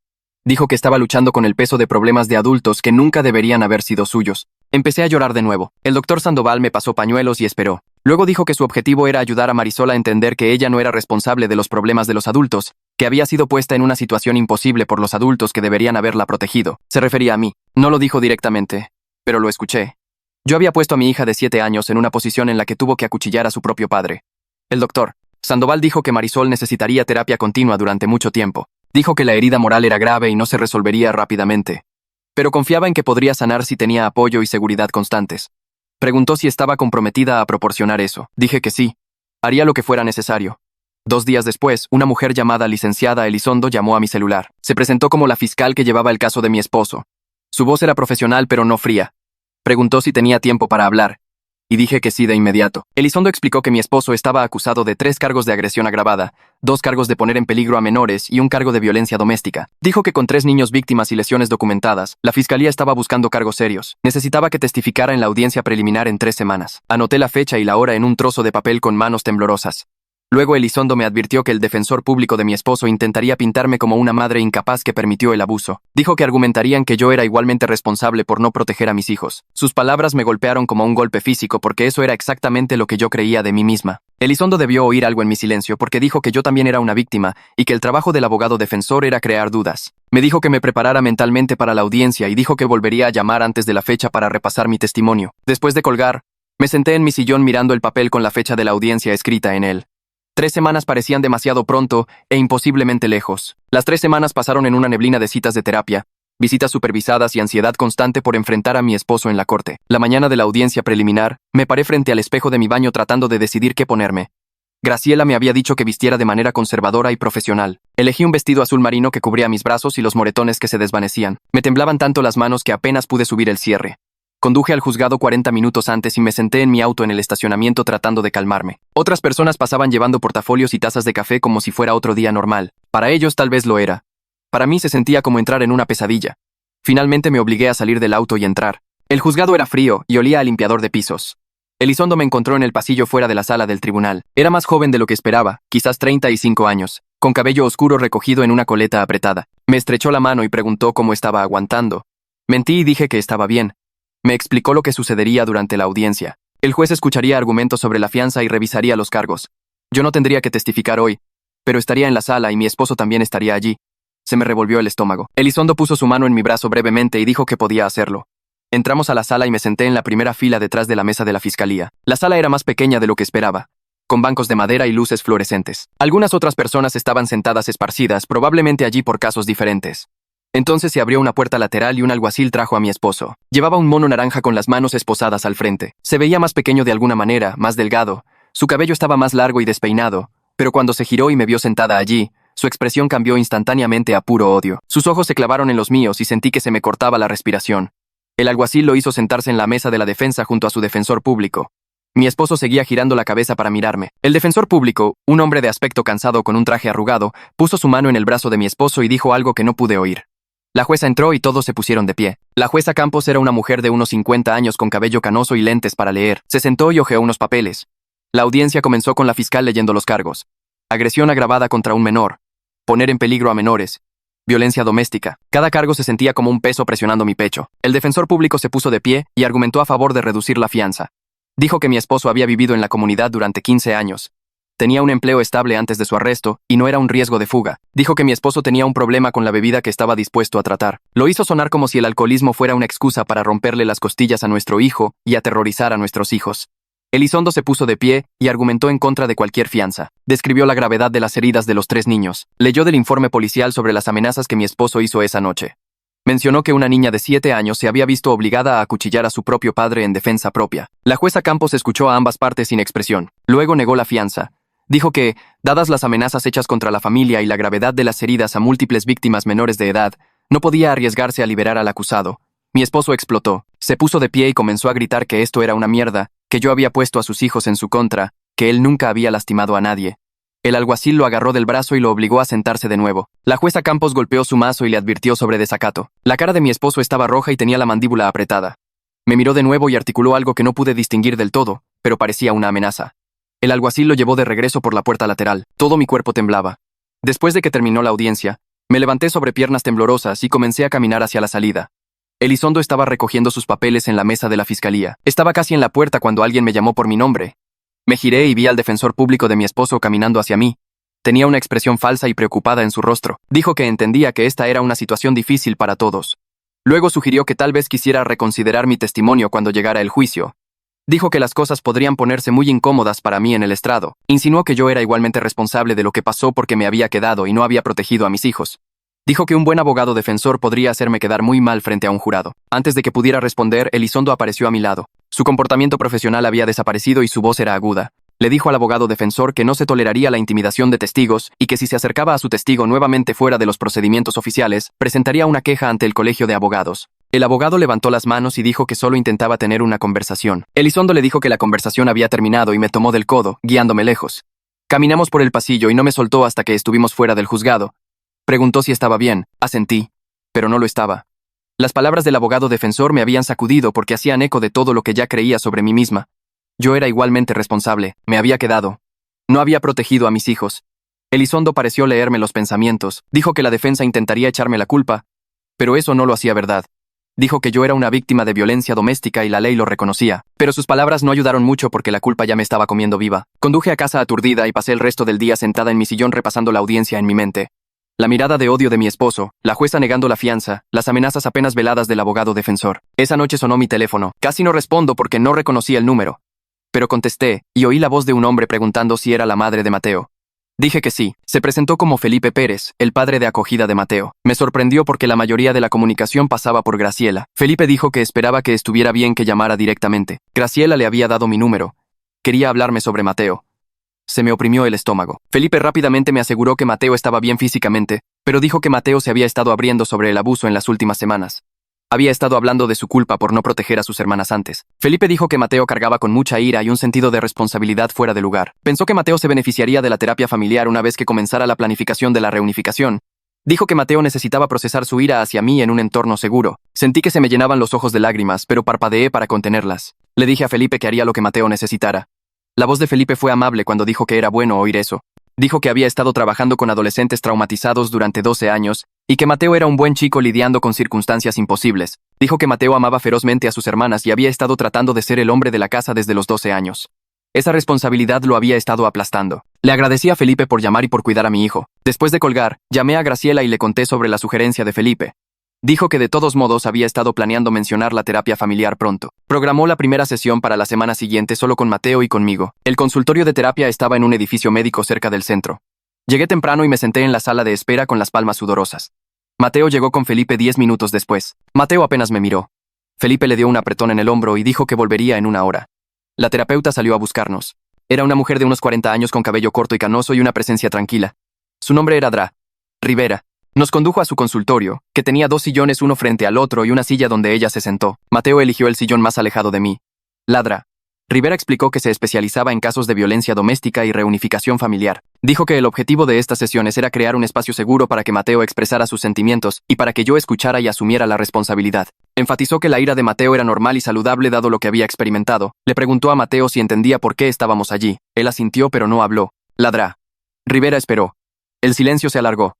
Dijo que estaba luchando con el peso de problemas de adultos que nunca deberían haber sido suyos. Empecé a llorar de nuevo. El doctor Sandoval me pasó pañuelos y esperó. Luego dijo que su objetivo era ayudar a Marisol a entender que ella no era responsable de los problemas de los adultos, que había sido puesta en una situación imposible por los adultos que deberían haberla protegido. Se refería a mí. No lo dijo directamente, pero lo escuché. Yo había puesto a mi hija de 7 años en una posición en la que tuvo que acuchillar a su propio padre. El doctor Sandoval dijo que Marisol necesitaría terapia continua durante mucho tiempo. Dijo que la herida moral era grave y no se resolvería rápidamente, pero confiaba en que podría sanar si tenía apoyo y seguridad constantes. Preguntó si estaba comprometida a proporcionar eso. Dije que sí. Haría lo que fuera necesario. 2 días después, una mujer llamada licenciada Elizondo llamó a mi celular. Se presentó como la fiscal que llevaba el caso de mi esposo. Su voz era profesional pero no fría. Preguntó si tenía tiempo para hablar, y dije que sí de inmediato. Elizondo explicó que mi esposo estaba acusado de 3 cargos de agresión agravada, 2 cargos de poner en peligro a menores y un cargo de violencia doméstica. Dijo que con 3 niños víctimas y lesiones documentadas, la fiscalía estaba buscando cargos serios. Necesitaba que testificara en la audiencia preliminar en 3 semanas. Anoté la fecha y la hora en un trozo de papel con manos temblorosas. Luego Elizondo me advirtió que el defensor público de mi esposo intentaría pintarme como una madre incapaz que permitió el abuso. Dijo que argumentarían que yo era igualmente responsable por no proteger a mis hijos. Sus palabras me golpearon como un golpe físico porque eso era exactamente lo que yo creía de mí misma. Elizondo debió oír algo en mi silencio porque dijo que yo también era una víctima y que el trabajo del abogado defensor era crear dudas. Me dijo que me preparara mentalmente para la audiencia y dijo que volvería a llamar antes de la fecha para repasar mi testimonio. Después de colgar, me senté en mi sillón mirando el papel con la fecha de la audiencia escrita en él. 3 semanas parecían demasiado pronto e imposiblemente lejos. Las 3 semanas pasaron en una neblina de citas de terapia, visitas supervisadas y ansiedad constante por enfrentar a mi esposo en la corte. La mañana de la audiencia preliminar, me paré frente al espejo de mi baño tratando de decidir qué ponerme. Graciela me había dicho que vistiera de manera conservadora y profesional. Elegí un vestido azul marino que cubría mis brazos y los moretones que se desvanecían. Me temblaban tanto las manos que apenas pude subir el cierre. Conduje al juzgado 40 minutos antes y me senté en mi auto en el estacionamiento tratando de calmarme. Otras personas pasaban llevando portafolios y tazas de café como si fuera otro día normal. Para ellos tal vez lo era. Para mí se sentía como entrar en una pesadilla. Finalmente me obligué a salir del auto y entrar. El juzgado era frío y olía a limpiador de pisos. Elizondo me encontró en el pasillo fuera de la sala del tribunal. Era más joven de lo que esperaba, quizás 35 años, con cabello oscuro recogido en una coleta apretada. Me estrechó la mano y preguntó cómo estaba aguantando. Mentí y dije que estaba bien. Me explicó lo que sucedería durante la audiencia. El juez escucharía argumentos sobre la fianza y revisaría los cargos. Yo no tendría que testificar hoy, pero estaría en la sala y mi esposo también estaría allí. Se me revolvió el estómago. Elizondo puso su mano en mi brazo brevemente y dijo que podía hacerlo. Entramos a la sala y me senté en la primera fila detrás de la mesa de la fiscalía. La sala era más pequeña de lo que esperaba, con bancos de madera y luces fluorescentes. Algunas otras personas estaban sentadas esparcidas, probablemente allí por casos diferentes. Entonces se abrió una puerta lateral y un alguacil trajo a mi esposo. Llevaba un mono naranja con las manos esposadas al frente. Se veía más pequeño de alguna manera, más delgado. Su cabello estaba más largo y despeinado, pero cuando se giró y me vio sentada allí, su expresión cambió instantáneamente a puro odio. Sus ojos se clavaron en los míos y sentí que se me cortaba la respiración. El alguacil lo hizo sentarse en la mesa de la defensa junto a su defensor público. Mi esposo seguía girando la cabeza para mirarme. El defensor público, un hombre de aspecto cansado con un traje arrugado, puso su mano en el brazo de mi esposo y dijo algo que no pude oír. La jueza entró y todos se pusieron de pie. La jueza Campos era una mujer de unos 50 años con cabello canoso y lentes para leer. Se sentó y hojeó unos papeles. La audiencia comenzó con la fiscal leyendo los cargos. Agresión agravada contra un menor. Poner en peligro a menores. Violencia doméstica. Cada cargo se sentía como un peso presionando mi pecho. El defensor público se puso de pie y argumentó a favor de reducir la fianza. Dijo que mi esposo había vivido en la comunidad durante 15 años. Tenía un empleo estable antes de su arresto y no era un riesgo de fuga. Dijo que mi esposo tenía un problema con la bebida que estaba dispuesto a tratar. Lo hizo sonar como si el alcoholismo fuera una excusa para romperle las costillas a nuestro hijo y aterrorizar a nuestros hijos. Elizondo se puso de pie y argumentó en contra de cualquier fianza. Describió la gravedad de las heridas de los 3 niños. Leyó del informe policial sobre las amenazas que mi esposo hizo esa noche. Mencionó que una niña de 7 años se había visto obligada a acuchillar a su propio padre en defensa propia. La jueza Campos escuchó a ambas partes sin expresión. Luego negó la fianza. Dijo que, dadas las amenazas hechas contra la familia y la gravedad de las heridas a múltiples víctimas menores de edad, no podía arriesgarse a liberar al acusado. Mi esposo explotó, se puso de pie y comenzó a gritar que esto era una mierda, que yo había puesto a sus hijos en su contra, que él nunca había lastimado a nadie. El alguacil lo agarró del brazo y lo obligó a sentarse de nuevo. La jueza Campos golpeó su mazo y le advirtió sobre desacato. La cara de mi esposo estaba roja y tenía la mandíbula apretada. Me miró de nuevo y articuló algo que no pude distinguir del todo, pero parecía una amenaza. El alguacil lo llevó de regreso por la puerta lateral. Todo mi cuerpo temblaba. Después de que terminó la audiencia, me levanté sobre piernas temblorosas y comencé a caminar hacia la salida. Elizondo estaba recogiendo sus papeles en la mesa de la fiscalía. Estaba casi en la puerta cuando alguien me llamó por mi nombre. Me giré y vi al defensor público de mi esposo caminando hacia mí. Tenía una expresión falsa y preocupada en su rostro. Dijo que entendía que esta era una situación difícil para todos. Luego sugirió que tal vez quisiera reconsiderar mi testimonio cuando llegara el juicio. Dijo que las cosas podrían ponerse muy incómodas para mí en el estrado. Insinuó que yo era igualmente responsable de lo que pasó porque me había quedado y no había protegido a mis hijos. Dijo que un buen abogado defensor podría hacerme quedar muy mal frente a un jurado. Antes de que pudiera responder, Elizondo apareció a mi lado. Su comportamiento profesional había desaparecido y su voz era aguda. Le dijo al abogado defensor que no se toleraría la intimidación de testigos y que si se acercaba a su testigo nuevamente fuera de los procedimientos oficiales, presentaría una queja ante el colegio de abogados. El abogado levantó las manos y dijo que solo intentaba tener una conversación. Elizondo le dijo que la conversación había terminado y me tomó del codo, guiándome lejos. Caminamos por el pasillo y no me soltó hasta que estuvimos fuera del juzgado. Preguntó si estaba bien, asentí, pero no lo estaba. Las palabras del abogado defensor me habían sacudido porque hacían eco de todo lo que ya creía sobre mí misma. Yo era igualmente responsable, me había quedado. No había protegido a mis hijos. Elizondo pareció leerme los pensamientos, dijo que la defensa intentaría echarme la culpa, pero eso no lo hacía verdad. Dijo que yo era una víctima de violencia doméstica y la ley lo reconocía, pero sus palabras no ayudaron mucho porque la culpa ya me estaba comiendo viva. Conduje a casa aturdida y pasé el resto del día sentada en mi sillón repasando la audiencia en mi mente. La mirada de odio de mi esposo, la jueza negando la fianza, las amenazas apenas veladas del abogado defensor. Esa noche sonó mi teléfono. Casi no respondo porque no reconocía el número. Pero contesté, y oí la voz de un hombre preguntando si era la madre de Mateo. Dije que sí. Se presentó como Felipe Pérez, el padre de acogida de Mateo. Me sorprendió porque la mayoría de la comunicación pasaba por Graciela. Felipe dijo que esperaba que estuviera bien que llamara directamente. Graciela le había dado mi número. Quería hablarme sobre Mateo. Se me oprimió el estómago. Felipe rápidamente me aseguró que Mateo estaba bien físicamente, pero dijo que Mateo se había estado abriendo sobre el abuso en las últimas semanas. Había estado hablando de su culpa por no proteger a sus hermanas antes. Felipe dijo que Mateo cargaba con mucha ira y un sentido de responsabilidad fuera de lugar. Pensó que Mateo se beneficiaría de la terapia familiar una vez que comenzara la planificación de la reunificación. Dijo que Mateo necesitaba procesar su ira hacia mí en un entorno seguro. Sentí que se me llenaban los ojos de lágrimas, pero parpadeé para contenerlas. Le dije a Felipe que haría lo que Mateo necesitara. La voz de Felipe fue amable cuando dijo que era bueno oír eso. Dijo que había estado trabajando con adolescentes traumatizados durante 12 años y que Mateo era un buen chico lidiando con circunstancias imposibles. Dijo que Mateo amaba ferozmente a sus hermanas y había estado tratando de ser el hombre de la casa desde los 12 años. Esa responsabilidad lo había estado aplastando. Le agradecí a Felipe por llamar y por cuidar a mi hijo. Después de colgar, llamé a Graciela y le conté sobre la sugerencia de Felipe. Dijo que de todos modos había estado planeando mencionar la terapia familiar pronto. Programó la primera sesión para la semana siguiente solo con Mateo y conmigo. El consultorio de terapia estaba en un edificio médico cerca del centro. Llegué temprano y me senté en la sala de espera con las palmas sudorosas. Mateo llegó con Felipe 10 minutos después. Mateo apenas me miró. Felipe le dio un apretón en el hombro y dijo que volvería en una hora. La terapeuta salió a buscarnos. Era una mujer de unos 40 años con cabello corto y canoso y una presencia tranquila. Su nombre era Dra. Rivera. Nos condujo a su consultorio, que tenía 2 sillones uno frente al otro y una silla donde ella se sentó. Mateo eligió el sillón más alejado de mí. Ladra. Rivera explicó que se especializaba en casos de violencia doméstica y reunificación familiar. Dijo que el objetivo de estas sesiones era crear un espacio seguro para que Mateo expresara sus sentimientos y para que yo escuchara y asumiera la responsabilidad. Enfatizó que la ira de Mateo era normal y saludable dado lo que había experimentado. Le preguntó a Mateo si entendía por qué estábamos allí. Él asintió pero no habló. Ladra. Rivera esperó. El silencio se alargó.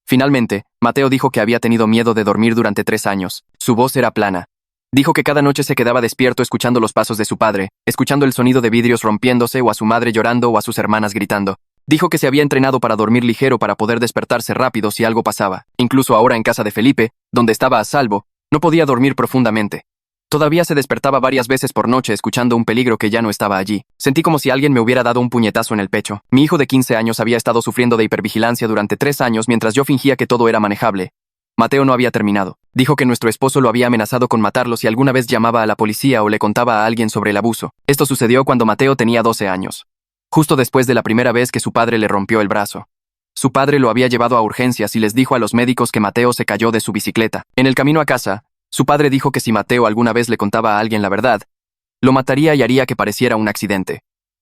Finalmente, Mateo dijo que había tenido miedo de dormir durante 3 años. Su voz era plana. Dijo que cada noche se quedaba despierto escuchando los pasos de su padre, escuchando el sonido de vidrios rompiéndose o a su madre llorando o a sus hermanas gritando. Dijo que se había entrenado para dormir ligero para poder despertarse rápido si algo pasaba. Incluso ahora en casa de Felipe, donde estaba a salvo, no podía dormir profundamente. Todavía se despertaba varias veces por noche escuchando un peligro que ya no estaba allí. Sentí como si alguien me hubiera dado un puñetazo en el pecho. Mi hijo de 15 años había estado sufriendo de hipervigilancia durante 3 años mientras yo fingía que todo era manejable. Mateo no había terminado. Dijo que nuestro esposo lo había amenazado con matarlo si alguna vez llamaba a la policía o le contaba a alguien sobre el abuso. Esto sucedió cuando Mateo tenía 12 años. justo después de la primera vez que su padre le rompió el brazo. Su padre lo había llevado a urgencias y les dijo a los médicos que Mateo se cayó de su bicicleta. En el camino a casa, su padre dijo que si Mateo alguna vez le contaba a alguien la verdad, lo mataría y haría que pareciera un accidente.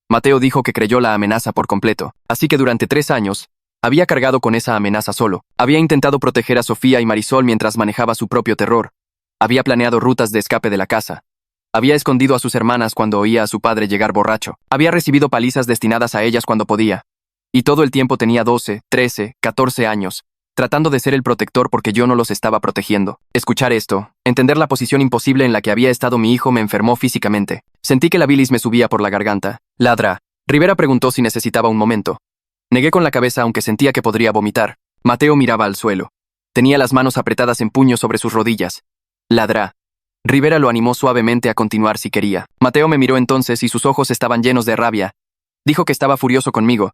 Mateo dijo que creyó la amenaza por completo, así que durante 3 años, había cargado con esa amenaza solo. Había intentado proteger a Sofía y Marisol mientras manejaba su propio terror. Había planeado rutas de escape de la casa. Había escondido a sus hermanas cuando oía a su padre llegar borracho. Había recibido palizas destinadas a ellas cuando podía. Y todo el tiempo tenía 12, 13, 14 años, tratando de ser el protector porque yo no los estaba protegiendo. Escuchar esto, entender la posición imposible en la que había estado mi hijo me enfermó físicamente. Sentí que la bilis me subía por la garganta. Ladra. Rivera preguntó si necesitaba un momento. Negué con la cabeza aunque sentía que podría vomitar. Mateo miraba al suelo. Tenía las manos apretadas en puños sobre sus rodillas. Ladra. Rivera lo animó suavemente a continuar si quería. Mateo me miró entonces y sus ojos estaban llenos de rabia. Dijo que estaba furioso conmigo.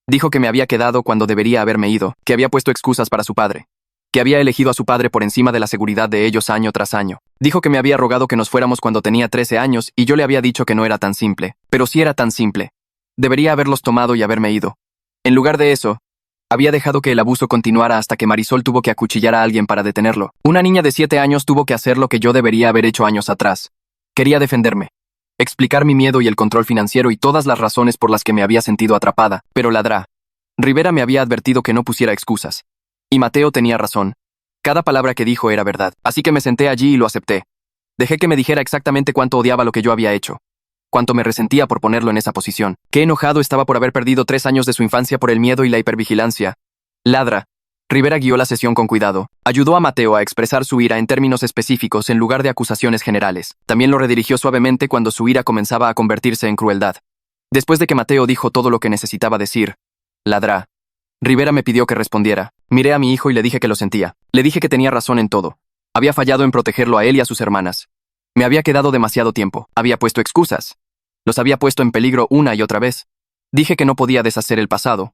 Dijo que me había quedado cuando debería haberme ido, que había puesto excusas para su padre, que había elegido a su padre por encima de la seguridad de ellos año tras año. Dijo que me había rogado que nos fuéramos cuando tenía 13 años y yo le había dicho que no era tan simple. Pero sí era tan simple. Debería haberlos tomado y haberme ido. En lugar de eso, había dejado que el abuso continuara hasta que Marisol tuvo que acuchillar a alguien para detenerlo. Una niña de 7 años tuvo que hacer lo que yo debería haber hecho años atrás. Quería defenderme. Explicar mi miedo y el control financiero y todas las razones por las que me había sentido atrapada. Pero ladrá. Rivera me había advertido que no pusiera excusas. Y Mateo tenía razón. Cada palabra que dijo era verdad. Así que me senté allí y lo acepté. Dejé que me dijera exactamente cuánto odiaba lo que yo había hecho. Cuánto me resentía por ponerlo en esa posición. Qué enojado estaba por haber perdido 3 años de su infancia por el miedo y la hipervigilancia. Ladra. Rivera guió la sesión con cuidado. Ayudó a Mateo a expresar su ira en términos específicos en lugar de acusaciones generales. También lo redirigió suavemente cuando su ira comenzaba a convertirse en crueldad. Después de que Mateo dijo todo lo que necesitaba decir, ladrá. Rivera me pidió que respondiera. Miré a mi hijo y le dije que lo sentía. Le dije que tenía razón en todo. Había fallado en protegerlo a él y a sus hermanas. Me había quedado demasiado tiempo. Había puesto excusas. Los había puesto en peligro una y otra vez. Dije que no podía deshacer el pasado,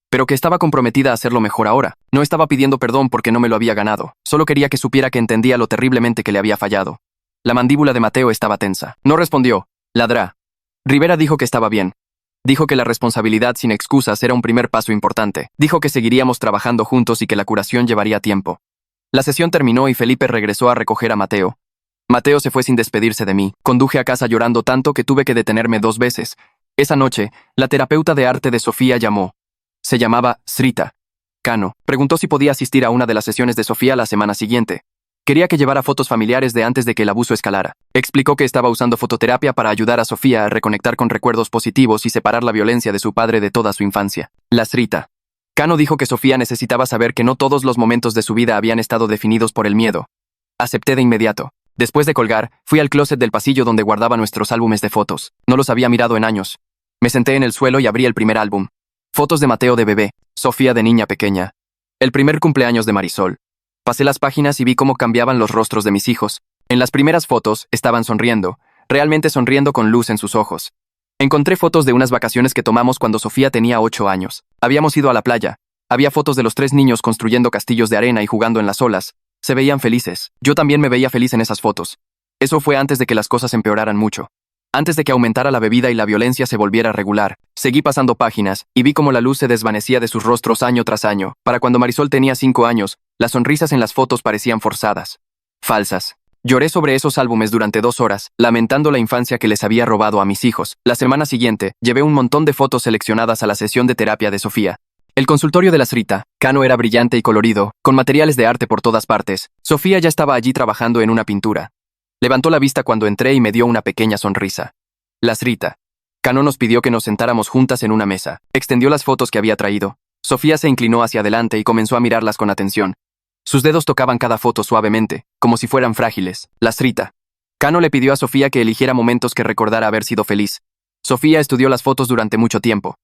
pero que estaba comprometida a hacerlo mejor ahora. No estaba pidiendo perdón porque no me lo había ganado. Solo quería que supiera que entendía lo terriblemente que le había fallado. La mandíbula de Mateo estaba tensa. No respondió. Ladrá. Rivera dijo que estaba bien. Dijo que la responsabilidad sin excusas era un primer paso importante. Dijo que seguiríamos trabajando juntos y que la curación llevaría tiempo. La sesión terminó y Felipe regresó a recoger a Mateo. Mateo se fue sin despedirse de mí. Conduje a casa llorando tanto que tuve que detenerme 2 veces. Esa noche, la terapeuta de arte de Sofía llamó. Se llamaba Srita. Cano preguntó si podía asistir a una de las sesiones de Sofía la semana siguiente. Quería que llevara fotos familiares de antes de que el abuso escalara. Explicó que estaba usando fototerapia para ayudar a Sofía a reconectar con recuerdos positivos y separar la violencia de su padre de toda su infancia. La Srita. Cano dijo que Sofía necesitaba saber que no todos los momentos de su vida habían estado definidos por el miedo. Acepté de inmediato. Después de colgar, fui al closet del pasillo donde guardaba nuestros álbumes de fotos. No los había mirado en años. Me senté en el suelo y abrí el primer álbum. Fotos de Mateo de bebé, Sofía de niña pequeña. El primer cumpleaños de Marisol. Pasé las páginas y vi cómo cambiaban los rostros de mis hijos. En las primeras fotos estaban sonriendo, realmente sonriendo con luz en sus ojos. Encontré fotos de unas vacaciones que tomamos cuando Sofía tenía 8 años. Habíamos ido a la playa. Había fotos de los 3 niños construyendo castillos de arena y jugando en las olas. Se veían felices. Yo también me veía feliz en esas fotos. Eso fue antes de que las cosas empeoraran mucho. Antes de que aumentara la bebida y la violencia se volviera regular. Seguí pasando páginas y vi cómo la luz se desvanecía de sus rostros año tras año. Para cuando Marisol tenía 5 años, las sonrisas en las fotos parecían forzadas. Falsas. Lloré sobre esos álbumes durante 2 horas, lamentando la infancia que les había robado a mis hijos. La semana siguiente, llevé un montón de fotos seleccionadas a la sesión de terapia de Sofía. El consultorio de la Srita, Cano era brillante y colorido, con materiales de arte por todas partes. Sofía ya estaba allí trabajando en una pintura. Levantó la vista cuando entré y me dio una pequeña sonrisa. La Srita. Cano nos pidió que nos sentáramos juntas en una mesa. Extendió las fotos que había traído. Sofía se inclinó hacia adelante y comenzó a mirarlas con atención. Sus dedos tocaban cada foto suavemente, como si fueran frágiles. La Srita. Cano le pidió a Sofía que eligiera momentos que recordara haber sido feliz. Sofía estudió las fotos durante mucho tiempo.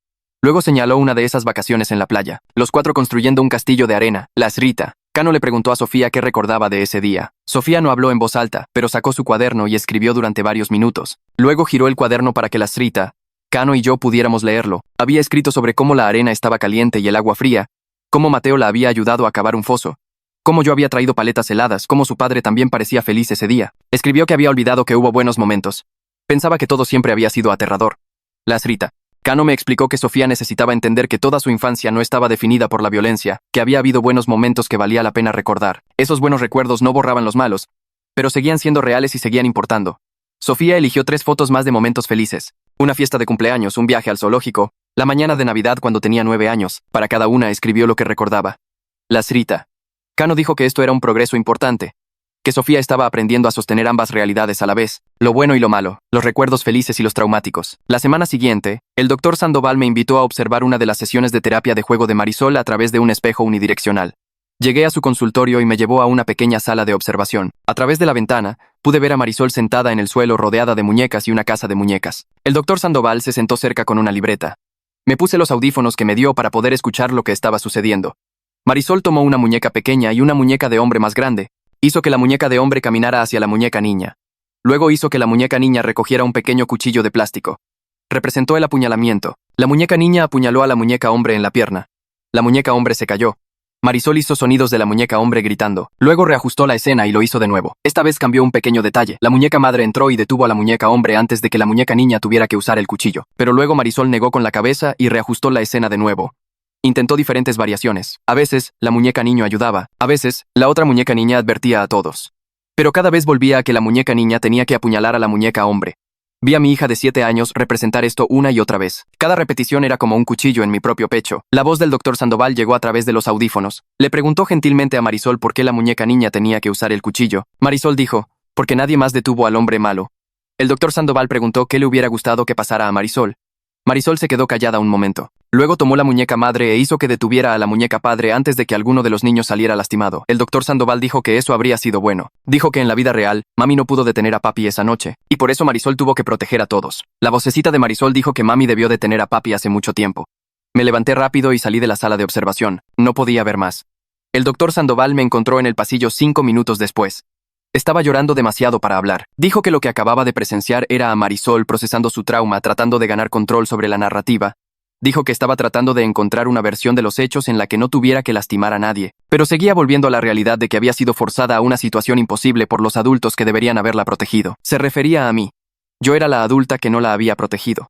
Luego señaló una de esas vacaciones en la playa, los 4 construyendo un castillo de arena. La Srita. Cano le preguntó a Sofía qué recordaba de ese día. Sofía no habló en voz alta, pero sacó su cuaderno y escribió durante varios minutos. Luego giró el cuaderno para que la Srita, Cano y yo pudiéramos leerlo. Había escrito sobre cómo la arena estaba caliente y el agua fría, cómo Mateo la había ayudado a cavar un foso, cómo yo había traído paletas heladas, cómo su padre también parecía feliz ese día. Escribió que había olvidado que hubo buenos momentos. Pensaba que todo siempre había sido aterrador. La Srita. Cano me explicó que Sofía necesitaba entender que toda su infancia no estaba definida por la violencia, que había habido buenos momentos que valía la pena recordar. Esos buenos recuerdos no borraban los malos, pero seguían siendo reales y seguían importando. Sofía eligió 3 fotos más de momentos felices. Una fiesta de cumpleaños, un viaje al zoológico, la mañana de Navidad cuando tenía 9 años. Para cada una escribió lo que recordaba. La Srita. Cano dijo que esto era un progreso importante, que Sofía estaba aprendiendo a sostener ambas realidades a la vez, lo bueno y lo malo, los recuerdos felices y los traumáticos. La semana siguiente, el doctor Sandoval me invitó a observar una de las sesiones de terapia de juego de Marisol a través de un espejo unidireccional. Llegué a su consultorio y me llevó a una pequeña sala de observación. A través de la ventana, pude ver a Marisol sentada en el suelo rodeada de muñecas y una casa de muñecas. El doctor Sandoval se sentó cerca con una libreta. Me puse los audífonos que me dio para poder escuchar lo que estaba sucediendo. Marisol tomó una muñeca pequeña y una muñeca de hombre más grande. Hizo que la muñeca de hombre caminara hacia la muñeca niña. Luego hizo que la muñeca niña recogiera un pequeño cuchillo de plástico. Representó el apuñalamiento. La muñeca niña apuñaló a la muñeca hombre en la pierna. La muñeca hombre se cayó. Marisol hizo sonidos de la muñeca hombre gritando. Luego reajustó la escena y lo hizo de nuevo. Esta vez cambió un pequeño detalle. La muñeca madre entró y detuvo a la muñeca hombre antes de que la muñeca niña tuviera que usar el cuchillo. Pero luego Marisol negó con la cabeza y reajustó la escena de nuevo. Intentó diferentes variaciones. A veces, la muñeca niño ayudaba. A veces, la otra muñeca niña advertía a todos. Pero cada vez volvía a que la muñeca niña tenía que apuñalar a la muñeca hombre. Vi a mi hija de 7 años representar esto una y otra vez. Cada repetición era como un cuchillo en mi propio pecho. La voz del doctor Sandoval llegó a través de los audífonos. Le preguntó gentilmente a Marisol por qué la muñeca niña tenía que usar el cuchillo. Marisol dijo, porque nadie más detuvo al hombre malo. El doctor Sandoval preguntó qué le hubiera gustado que pasara a Marisol. Marisol se quedó callada un momento. Luego tomó la muñeca madre e hizo que detuviera a la muñeca padre antes de que alguno de los niños saliera lastimado. El doctor Sandoval dijo que eso habría sido bueno. Dijo que en la vida real, mami no pudo detener a papi esa noche, y por eso Marisol tuvo que proteger a todos. La vocecita de Marisol dijo que mami debió detener a papi hace mucho tiempo. Me levanté rápido y salí de la sala de observación. No podía ver más. El doctor Sandoval me encontró en el pasillo 5 minutos después. Estaba llorando demasiado para hablar. Dijo que lo que acababa de presenciar era a Marisol procesando su trauma, tratando de ganar control sobre la narrativa. Dijo que estaba tratando de encontrar una versión de los hechos en la que no tuviera que lastimar a nadie, pero seguía volviendo a la realidad de que había sido forzada a una situación imposible por los adultos que deberían haberla protegido. Se refería a mí. Yo era la adulta que no la había protegido.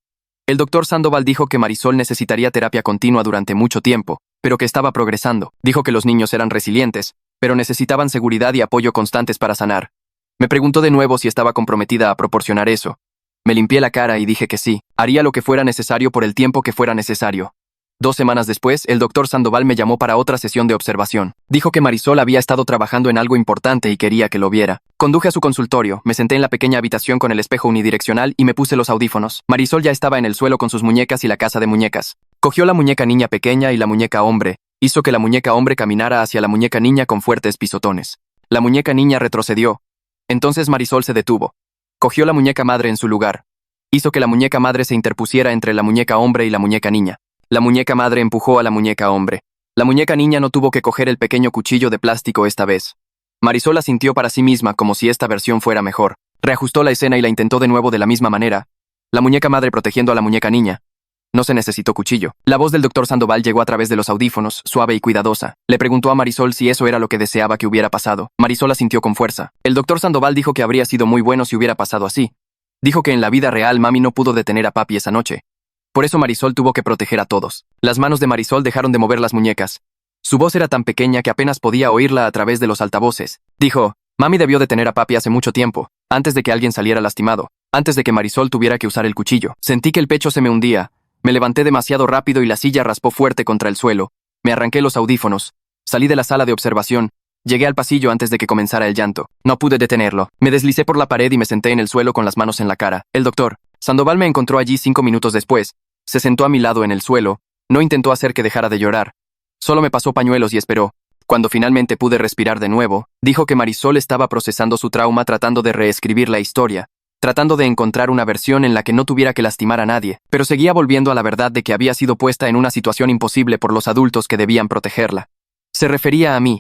El doctor Sandoval dijo que Marisol necesitaría terapia continua durante mucho tiempo, pero que estaba progresando. Dijo que los niños eran resilientes, pero necesitaban seguridad y apoyo constantes para sanar. Me preguntó de nuevo si estaba comprometida a proporcionar eso. Me limpié la cara y dije que sí, haría lo que fuera necesario por el tiempo que fuera necesario. 2 semanas después, el doctor Sandoval me llamó para otra sesión de observación. Dijo que Marisol había estado trabajando en algo importante y quería que lo viera. Conduje a su consultorio, me senté en la pequeña habitación con el espejo unidireccional y me puse los audífonos. Marisol ya estaba en el suelo con sus muñecas y la casa de muñecas. Cogió la muñeca niña pequeña y la muñeca hombre. Hizo que la muñeca hombre caminara hacia la muñeca niña con fuertes pisotones. La muñeca niña retrocedió. Entonces Marisol se detuvo. Cogió la muñeca madre en su lugar. Hizo que la muñeca madre se interpusiera entre la muñeca hombre y la muñeca niña. La muñeca madre empujó a la muñeca hombre. La muñeca niña no tuvo que coger el pequeño cuchillo de plástico esta vez. Marisol asintió para sí misma como si esta versión fuera mejor. Reajustó la escena y la intentó de nuevo de la misma manera. La muñeca madre protegiendo a la muñeca niña. No se necesitó cuchillo. La voz del doctor Sandoval llegó a través de los audífonos, suave y cuidadosa. Le preguntó a Marisol si eso era lo que deseaba que hubiera pasado. Marisol asintió con fuerza. El doctor Sandoval dijo que habría sido muy bueno si hubiera pasado así. Dijo que en la vida real mami no pudo detener a papi esa noche. Por eso Marisol tuvo que proteger a todos. Las manos de Marisol dejaron de mover las muñecas. Su voz era tan pequeña que apenas podía oírla a través de los altavoces. Dijo, mami debió detener a papi hace mucho tiempo, antes de que alguien saliera lastimado, antes de que Marisol tuviera que usar el cuchillo. Sentí que el pecho se me hundía. Me levanté demasiado rápido y la silla raspó fuerte contra el suelo. Me arranqué los audífonos. Salí de la sala de observación. Llegué al pasillo antes de que comenzara el llanto. No pude detenerlo. Me deslicé por la pared y me senté en el suelo con las manos en la cara. El doctor Sandoval me encontró allí 5 minutos después. Se sentó a mi lado en el suelo. No intentó hacer que dejara de llorar. Solo me pasó pañuelos y esperó. Cuando finalmente pude respirar de nuevo, dijo que Marisol estaba procesando su trauma tratando de reescribir la historia, tratando de encontrar una versión en la que no tuviera que lastimar a nadie, pero seguía volviendo a la verdad de que había sido puesta en una situación imposible por los adultos que debían protegerla. Se refería a mí.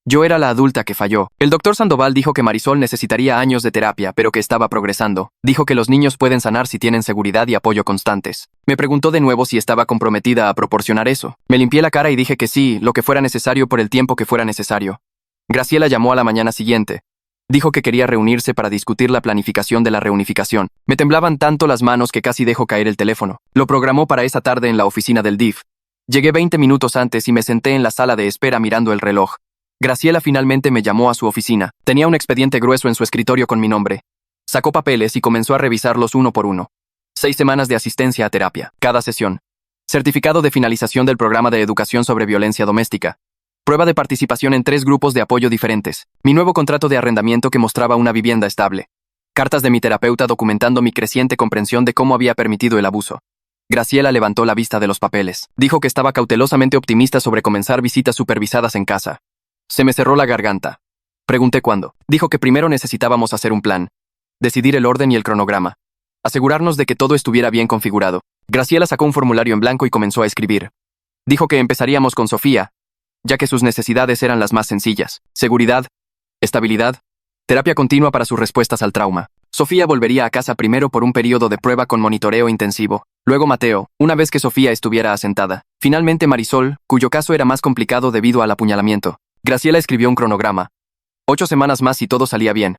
Yo era la adulta que falló. El doctor Sandoval dijo que Marisol necesitaría años de terapia, pero que estaba progresando. Dijo que los niños pueden sanar si tienen seguridad y apoyo constantes. Me preguntó de nuevo si estaba comprometida a proporcionar eso. Me limpié la cara y dije que sí, lo que fuera necesario por el tiempo que fuera necesario. Graciela llamó a la mañana siguiente. Dijo que quería reunirse para discutir la planificación de la reunificación. Me temblaban tanto las manos que casi dejó caer el teléfono. Lo programó para esa tarde en la oficina del DIF. Llegué 20 minutos antes y me senté en la sala de espera mirando el reloj. Graciela finalmente me llamó a su oficina. Tenía un expediente grueso en su escritorio con mi nombre. Sacó papeles y comenzó a revisarlos uno por uno. 6 semanas de asistencia a terapia, cada sesión. Certificado de finalización del programa de educación sobre violencia doméstica. Prueba de participación en 3 grupos de apoyo diferentes. Mi nuevo contrato de arrendamiento que mostraba una vivienda estable. Cartas de mi terapeuta documentando mi creciente comprensión de cómo había permitido el abuso. Graciela levantó la vista de los papeles. Dijo que estaba cautelosamente optimista sobre comenzar visitas supervisadas en casa. Se me cerró la garganta. Pregunté cuándo. Dijo que primero necesitábamos hacer un plan. Decidir el orden y el cronograma. Asegurarnos de que todo estuviera bien configurado. Graciela sacó un formulario en blanco y comenzó a escribir. Dijo que empezaríamos con Sofía, ya que sus necesidades eran las más sencillas. Seguridad, estabilidad, terapia continua para sus respuestas al trauma. Sofía volvería a casa primero por un periodo de prueba con monitoreo intensivo. Luego Mateo, una vez que Sofía estuviera asentada. Finalmente Marisol, cuyo caso era más complicado debido al apuñalamiento. Graciela escribió un cronograma. 8 semanas más si todo salía bien.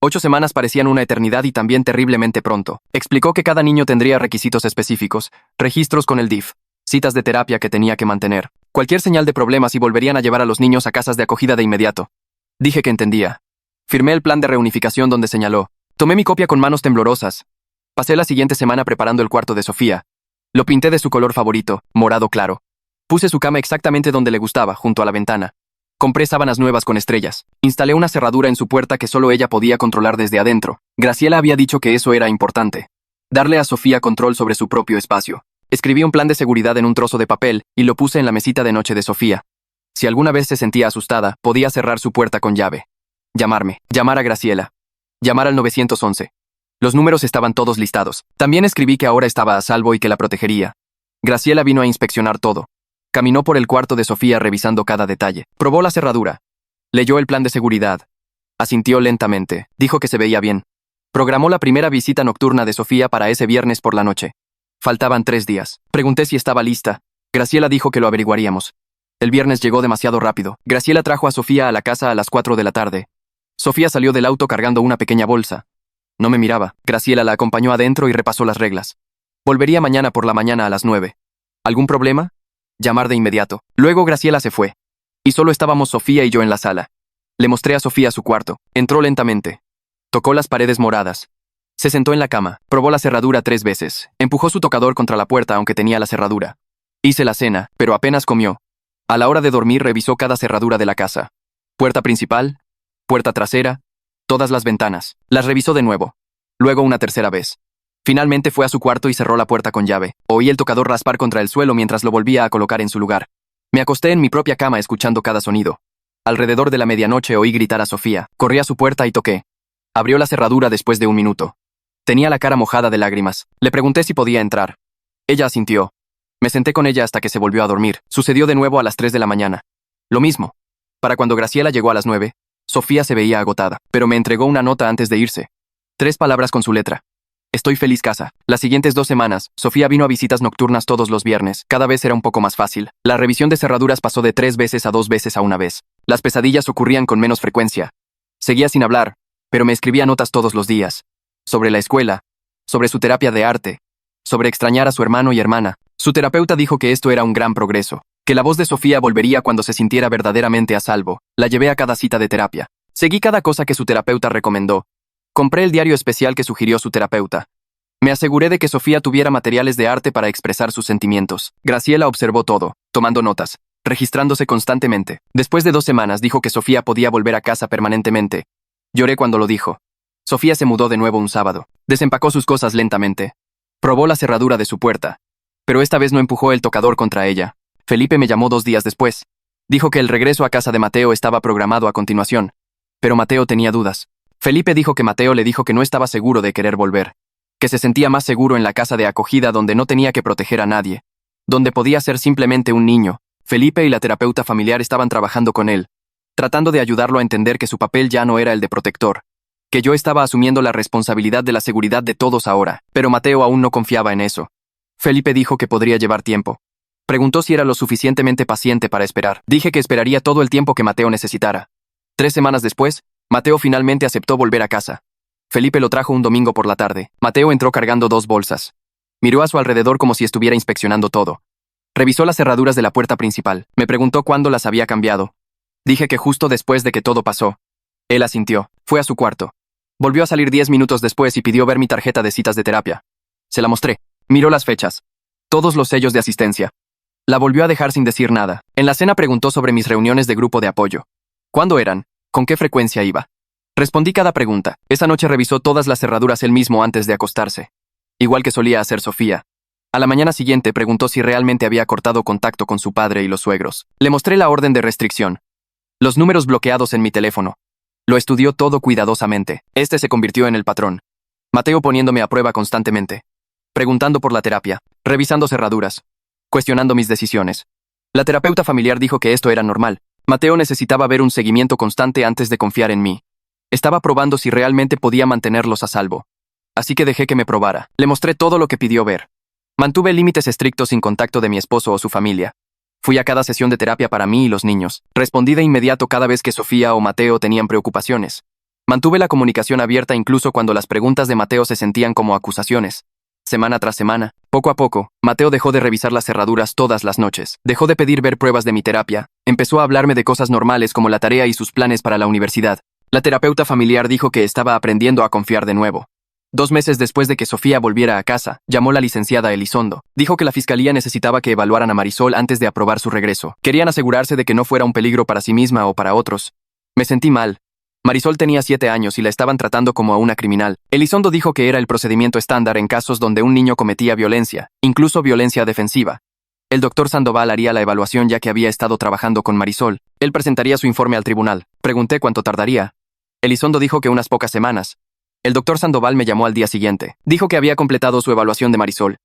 8 semanas parecían una eternidad y también terriblemente pronto. Explicó que cada niño tendría requisitos específicos, registros con el DIF, citas de terapia que tenía que mantener, cualquier señal de problemas y volverían a llevar a los niños a casas de acogida de inmediato. Dije que entendía. Firmé el plan de reunificación donde señaló. Tomé mi copia con manos temblorosas. Pasé la siguiente semana preparando el cuarto de Sofía. Lo pinté de su color favorito, morado claro. Puse su cama exactamente donde le gustaba, junto a la ventana. Compré sábanas nuevas con estrellas. Instalé una cerradura en su puerta que solo ella podía controlar desde adentro. Graciela había dicho que eso era importante. Darle a Sofía control sobre su propio espacio. Escribí un plan de seguridad en un trozo de papel y lo puse en la mesita de noche de Sofía. Si alguna vez se sentía asustada, podía cerrar su puerta con llave. Llamarme. Llamar a Graciela. Llamar al 911. Los números estaban todos listados. También escribí que ahora estaba a salvo y que la protegería. Graciela vino a inspeccionar todo. Caminó por el cuarto de Sofía revisando cada detalle. Probó la cerradura. Leyó el plan de seguridad. Asintió lentamente. Dijo que se veía bien. Programó la primera visita nocturna de Sofía para ese viernes por la noche. Faltaban 3 días. Pregunté si estaba lista. Graciela dijo que lo averiguaríamos. El viernes llegó demasiado rápido. Graciela trajo a Sofía a la casa a las 4 de la tarde. Sofía salió del auto cargando una pequeña bolsa. No me miraba. Graciela la acompañó adentro y repasó las reglas. Volvería mañana por la mañana a las 9. ¿Algún problema? Llamar de inmediato. Luego Graciela se fue. Y solo estábamos Sofía y yo en la sala. Le mostré a Sofía su cuarto. Entró lentamente. Tocó las paredes moradas. Se sentó en la cama. Probó la cerradura 3 veces. Empujó su tocador contra la puerta aunque tenía la cerradura. Hice la cena, pero apenas comió. A la hora de dormir revisó cada cerradura de la casa. Puerta principal, puerta trasera, todas las ventanas. Las revisó de nuevo. Luego una tercera vez. Finalmente fue a su cuarto y cerró la puerta con llave. Oí el tocador raspar contra el suelo mientras lo volvía a colocar en su lugar. Me acosté en mi propia cama escuchando cada sonido. Alrededor de la medianoche oí gritar a Sofía. Corrí a su puerta y toqué. Abrió la cerradura después de un minuto. Tenía la cara mojada de lágrimas. Le pregunté si podía entrar. Ella asintió. Me senté con ella hasta que se volvió a dormir. Sucedió de nuevo a las 3 de la mañana. Lo mismo. Para cuando Graciela llegó a las 9, Sofía se veía agotada, pero me entregó una nota antes de irse. 3 palabras con su letra. Estoy feliz casa. Las siguientes 2 semanas, Sofía vino a visitas nocturnas todos los viernes. Cada vez era un poco más fácil. La revisión de cerraduras pasó de 3 veces a 2 veces a una vez. Las pesadillas ocurrían con menos frecuencia. Seguía sin hablar, pero me escribía notas todos los días. Sobre la escuela, sobre su terapia de arte, sobre extrañar a su hermano y hermana. Su terapeuta dijo que esto era un gran progreso, que la voz de Sofía volvería cuando se sintiera verdaderamente a salvo. La llevé a cada cita de terapia. Seguí cada cosa que su terapeuta recomendó. Compré el diario especial que sugirió su terapeuta. Me aseguré de que Sofía tuviera materiales de arte para expresar sus sentimientos. Graciela observó todo, tomando notas, registrándose constantemente. Después de 2 semanas dijo que Sofía podía volver a casa permanentemente. Lloré cuando lo dijo. Sofía se mudó de nuevo un sábado. Desempacó sus cosas lentamente. Probó la cerradura de su puerta. Pero esta vez no empujó el tocador contra ella. Felipe me llamó 2 días después. Dijo que el regreso a casa de Mateo estaba programado a continuación. Pero Mateo tenía dudas. Felipe dijo que Mateo le dijo que no estaba seguro de querer volver. Que se sentía más seguro en la casa de acogida donde no tenía que proteger a nadie. Donde podía ser simplemente un niño. Felipe y la terapeuta familiar estaban trabajando con él, tratando de ayudarlo a entender que su papel ya no era el de protector. Que yo estaba asumiendo la responsabilidad de la seguridad de todos ahora. Pero Mateo aún no confiaba en eso. Felipe dijo que podría llevar tiempo. Preguntó si era lo suficientemente paciente para esperar. Dije que esperaría todo el tiempo que Mateo necesitara. 3 semanas después, Mateo finalmente aceptó volver a casa. Felipe lo trajo un domingo por la tarde. Mateo entró cargando 2 bolsas. Miró a su alrededor como si estuviera inspeccionando todo. Revisó las cerraduras de la puerta principal. Me preguntó cuándo las había cambiado. Dije que justo después de que todo pasó. Él asintió. Fue a su cuarto. Volvió a salir 10 minutos después y pidió ver mi tarjeta de citas de terapia. Se la mostré. Miró las fechas. Todos los sellos de asistencia. La volvió a dejar sin decir nada. En la cena preguntó sobre mis reuniones de grupo de apoyo. ¿Cuándo eran? ¿Con qué frecuencia iba? Respondí cada pregunta. Esa noche revisó todas las cerraduras él mismo antes de acostarse. Igual que solía hacer Sofía. A la mañana siguiente preguntó si realmente había cortado contacto con su padre y los suegros. Le mostré la orden de restricción. Los números bloqueados en mi teléfono. Lo estudió todo cuidadosamente. Este se convirtió en el patrón. Mateo poniéndome a prueba constantemente. Preguntando por la terapia. Revisando cerraduras. Cuestionando mis decisiones. La terapeuta familiar dijo que esto era normal. Mateo necesitaba ver un seguimiento constante antes de confiar en mí. Estaba probando si realmente podía mantenerlos a salvo. Así que dejé que me probara. Le mostré todo lo que pidió ver. Mantuve límites estrictos sin contacto de mi esposo o su familia. Fui a cada sesión de terapia para mí y los niños. Respondí de inmediato cada vez que Sofía o Mateo tenían preocupaciones. Mantuve la comunicación abierta incluso cuando las preguntas de Mateo se sentían como acusaciones. Semana tras semana, poco a poco, Mateo dejó de revisar las cerraduras todas las noches. Dejó de pedir ver pruebas de mi terapia. Empezó a hablarme de cosas normales como la tarea y sus planes para la universidad. La terapeuta familiar dijo que estaba aprendiendo a confiar de nuevo. 2 meses después de que Sofía volviera a casa, llamó la licenciada Elizondo. Dijo que la fiscalía necesitaba que evaluaran a Marisol antes de aprobar su regreso. Querían asegurarse de que no fuera un peligro para sí misma o para otros. Me sentí mal. Marisol tenía 7 años y la estaban tratando como a una criminal. Elizondo dijo que era el procedimiento estándar en casos donde un niño cometía violencia, incluso violencia defensiva. El doctor Sandoval haría la evaluación ya que había estado trabajando con Marisol. Él presentaría su informe al tribunal. Pregunté cuánto tardaría. Elizondo dijo que unas pocas semanas. El doctor Sandoval me llamó al día siguiente. Dijo que había completado su evaluación de Marisol.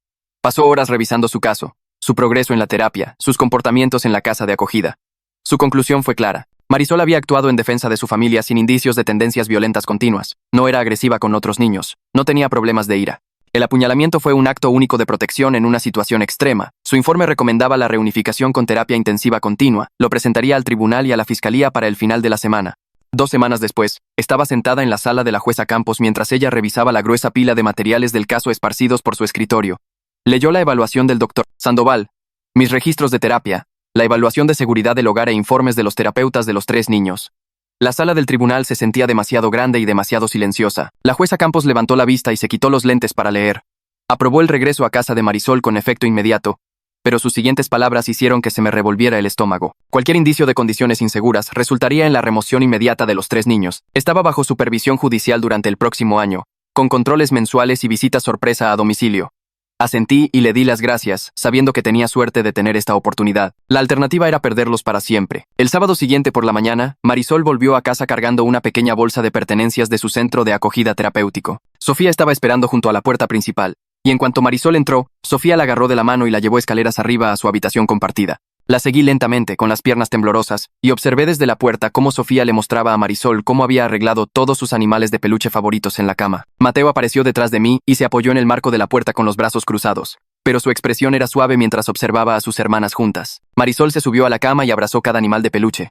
Pasó horas revisando su caso, su progreso en la terapia, sus comportamientos en la casa de acogida. Su conclusión fue clara. Marisol había actuado en defensa de su familia sin indicios de tendencias violentas continuas. No era agresiva con otros niños. No tenía problemas de ira. El apuñalamiento fue un acto único de protección en una situación extrema. Su informe recomendaba la reunificación con terapia intensiva continua. Lo presentaría al tribunal y a la fiscalía para el final de la semana. 2 semanas después, estaba sentada en la sala de la jueza Campos mientras ella revisaba la gruesa pila de materiales del caso esparcidos por su escritorio. Leyó la evaluación del doctor Sandoval, mis registros de terapia, la evaluación de seguridad del hogar e informes de los terapeutas de los 3 niños. La sala del tribunal se sentía demasiado grande y demasiado silenciosa. La jueza Campos levantó la vista y se quitó los lentes para leer. Aprobó el regreso a casa de Marisol con efecto inmediato, pero sus siguientes palabras hicieron que se me revolviera el estómago. Cualquier indicio de condiciones inseguras resultaría en la remoción inmediata de los 3 niños. Estaba bajo supervisión judicial durante el próximo año, con controles mensuales y visitas sorpresa a domicilio. Asentí y le di las gracias, sabiendo que tenía suerte de tener esta oportunidad. La alternativa era perderlos para siempre. El sábado siguiente por la mañana, Marisol volvió a casa cargando una pequeña bolsa de pertenencias de su centro de acogida terapéutico. Sofía estaba esperando junto a la puerta principal, y en cuanto Marisol entró, Sofía la agarró de la mano y la llevó escaleras arriba a su habitación compartida. La seguí lentamente, con las piernas temblorosas, y observé desde la puerta cómo Sofía le mostraba a Marisol cómo había arreglado todos sus animales de peluche favoritos en la cama. Mateo apareció detrás de mí y se apoyó en el marco de la puerta con los brazos cruzados, pero su expresión era suave mientras observaba a sus hermanas juntas. Marisol se subió a la cama y abrazó cada animal de peluche.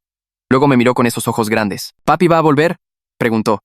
Luego me miró con esos ojos grandes. ¿Papi va a volver?, preguntó.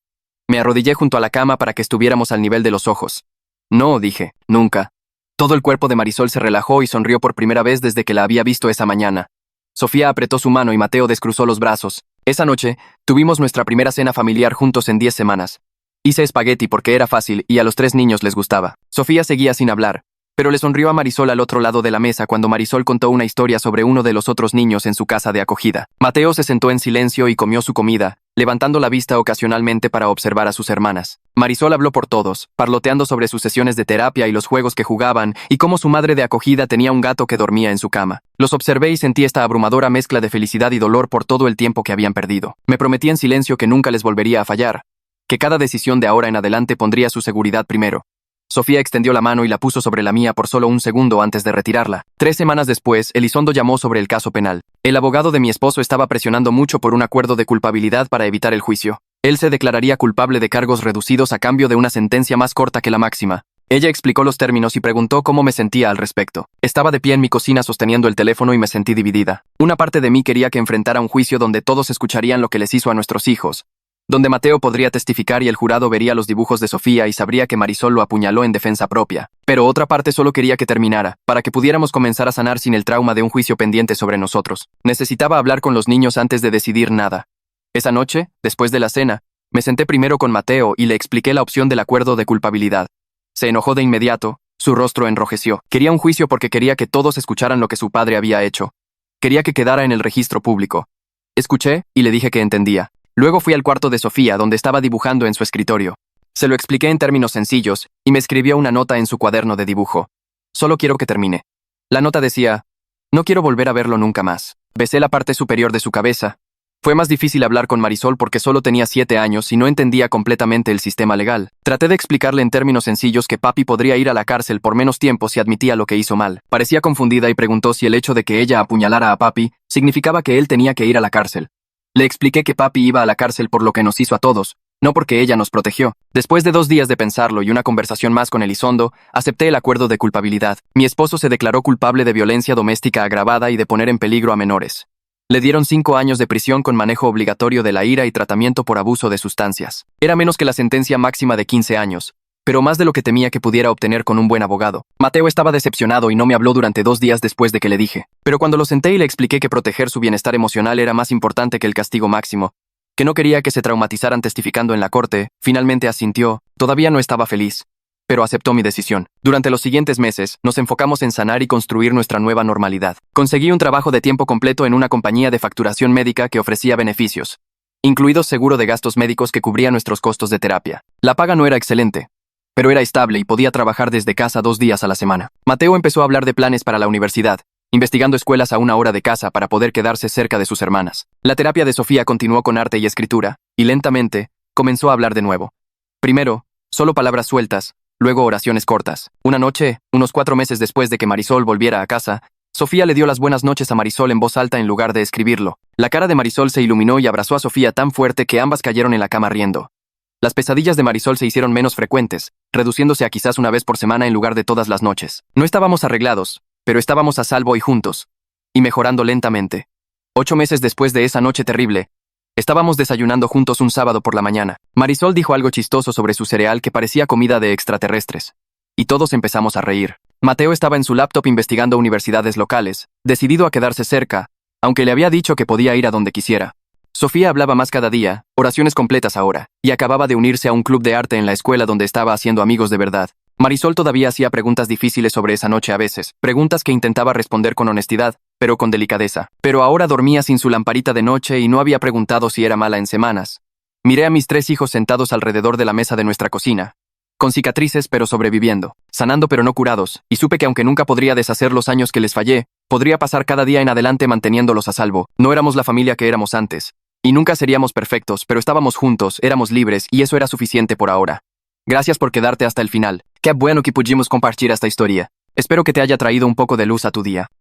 Me arrodillé junto a la cama para que estuviéramos al nivel de los ojos. No, dije, nunca. Todo el cuerpo de Marisol se relajó y sonrió por primera vez desde que la había visto esa mañana. Sofía apretó su mano y Mateo descruzó los brazos. Esa noche, tuvimos nuestra primera cena familiar juntos en 10 semanas. Hice espagueti porque era fácil y a los 3 niños les gustaba. Sofía seguía sin hablar, pero le sonrió a Marisol al otro lado de la mesa cuando Marisol contó una historia sobre uno de los otros niños en su casa de acogida. Mateo se sentó en silencio y comió su comida, levantando la vista ocasionalmente para observar a sus hermanas. Marisol habló por todos, parloteando sobre sus sesiones de terapia y los juegos que jugaban, y cómo su madre de acogida tenía un gato que dormía en su cama. Los observé y sentí esta abrumadora mezcla de felicidad y dolor por todo el tiempo que habían perdido. Me prometí en silencio que nunca les volvería a fallar, que cada decisión de ahora en adelante pondría su seguridad primero. Sofía extendió la mano y la puso sobre la mía por solo un segundo antes de retirarla. 3 semanas después, Elizondo llamó sobre el caso penal. El abogado de mi esposo estaba presionando mucho por un acuerdo de culpabilidad para evitar el juicio. Él se declararía culpable de cargos reducidos a cambio de una sentencia más corta que la máxima. Ella explicó los términos y preguntó cómo me sentía al respecto. Estaba de pie en mi cocina sosteniendo el teléfono y me sentí dividida. Una parte de mí quería que enfrentara un juicio donde todos escucharían lo que les hizo a nuestros hijos, donde Mateo podría testificar y el jurado vería los dibujos de Sofía y sabría que Marisol lo apuñaló en defensa propia. Pero otra parte solo quería que terminara, para que pudiéramos comenzar a sanar sin el trauma de un juicio pendiente sobre nosotros. Necesitaba hablar con los niños antes de decidir nada. Esa noche, después de la cena, me senté primero con Mateo y le expliqué la opción del acuerdo de culpabilidad. Se enojó de inmediato, su rostro enrojeció. Quería un juicio porque quería que todos escucharan lo que su padre había hecho. Quería que quedara en el registro público. Escuché y le dije que entendía. Luego fui al cuarto de Sofía, donde estaba dibujando en su escritorio. Se lo expliqué en términos sencillos y me escribió una nota en su cuaderno de dibujo. Solo quiero que termine. La nota decía, no quiero volver a verlo nunca más. Besé la parte superior de su cabeza. Fue más difícil hablar con Marisol porque solo tenía 7 años y no entendía completamente el sistema legal. Traté de explicarle en términos sencillos que papi podría ir a la cárcel por menos tiempo si admitía lo que hizo mal. Parecía confundida y preguntó si el hecho de que ella apuñalara a papi significaba que él tenía que ir a la cárcel. Le expliqué que papi iba a la cárcel por lo que nos hizo a todos, no porque ella nos protegió. Después de 2 días de pensarlo y una conversación más con Elizondo, acepté el acuerdo de culpabilidad. Mi esposo se declaró culpable de violencia doméstica agravada y de poner en peligro a menores. Le dieron 5 años de prisión con manejo obligatorio de la ira y tratamiento por abuso de sustancias. Era menos que la sentencia máxima de 15 años, pero más de lo que temía que pudiera obtener con un buen abogado. Mateo estaba decepcionado y no me habló durante 2 días después de que le dije. Pero cuando lo senté y le expliqué que proteger su bienestar emocional era más importante que el castigo máximo, que no quería que se traumatizaran testificando en la corte, finalmente asintió. Todavía no estaba feliz, pero aceptó mi decisión. Durante los siguientes meses, nos enfocamos en sanar y construir nuestra nueva normalidad. Conseguí un trabajo de tiempo completo en una compañía de facturación médica que ofrecía beneficios, incluidos seguro de gastos médicos que cubría nuestros costos de terapia. La paga no era excelente, pero era estable y podía trabajar desde casa 2 días a la semana. Mateo empezó a hablar de planes para la universidad, investigando escuelas a 1 hora de casa para poder quedarse cerca de sus hermanas. La terapia de Sofía continuó con arte y escritura, y lentamente, comenzó a hablar de nuevo. Primero, solo palabras sueltas, luego oraciones cortas. Una noche, unos 4 meses después de que Marisol volviera a casa, Sofía le dio las buenas noches a Marisol en voz alta en lugar de escribirlo. La cara de Marisol se iluminó y abrazó a Sofía tan fuerte que ambas cayeron en la cama riendo. Las pesadillas de Marisol se hicieron menos frecuentes, reduciéndose a quizás una vez por semana en lugar de todas las noches. No estábamos arreglados, pero estábamos a salvo y juntos, y mejorando lentamente. 8 meses después de esa noche terrible, estábamos desayunando juntos un sábado por la mañana. Marisol dijo algo chistoso sobre su cereal que parecía comida de extraterrestres, y todos empezamos a reír. Mateo estaba en su laptop investigando universidades locales, decidido a quedarse cerca, aunque le había dicho que podía ir a donde quisiera. Sofía hablaba más cada día, oraciones completas ahora, y acababa de unirse a un club de arte en la escuela donde estaba haciendo amigos de verdad. Marisol todavía hacía preguntas difíciles sobre esa noche a veces, preguntas que intentaba responder con honestidad, pero con delicadeza. Pero ahora dormía sin su lamparita de noche y no había preguntado si era mala en semanas. Miré a mis 3 hijos sentados alrededor de la mesa de nuestra cocina, con cicatrices pero sobreviviendo, sanando pero no curados, y supe que aunque nunca podría deshacer los años que les fallé, podría pasar cada día en adelante manteniéndolos a salvo. No éramos la familia que éramos antes, y nunca seríamos perfectos, pero estábamos juntos, éramos libres, y eso era suficiente por ahora. Gracias por quedarte hasta el final. Qué bueno que pudimos compartir esta historia. Espero que te haya traído un poco de luz a tu día.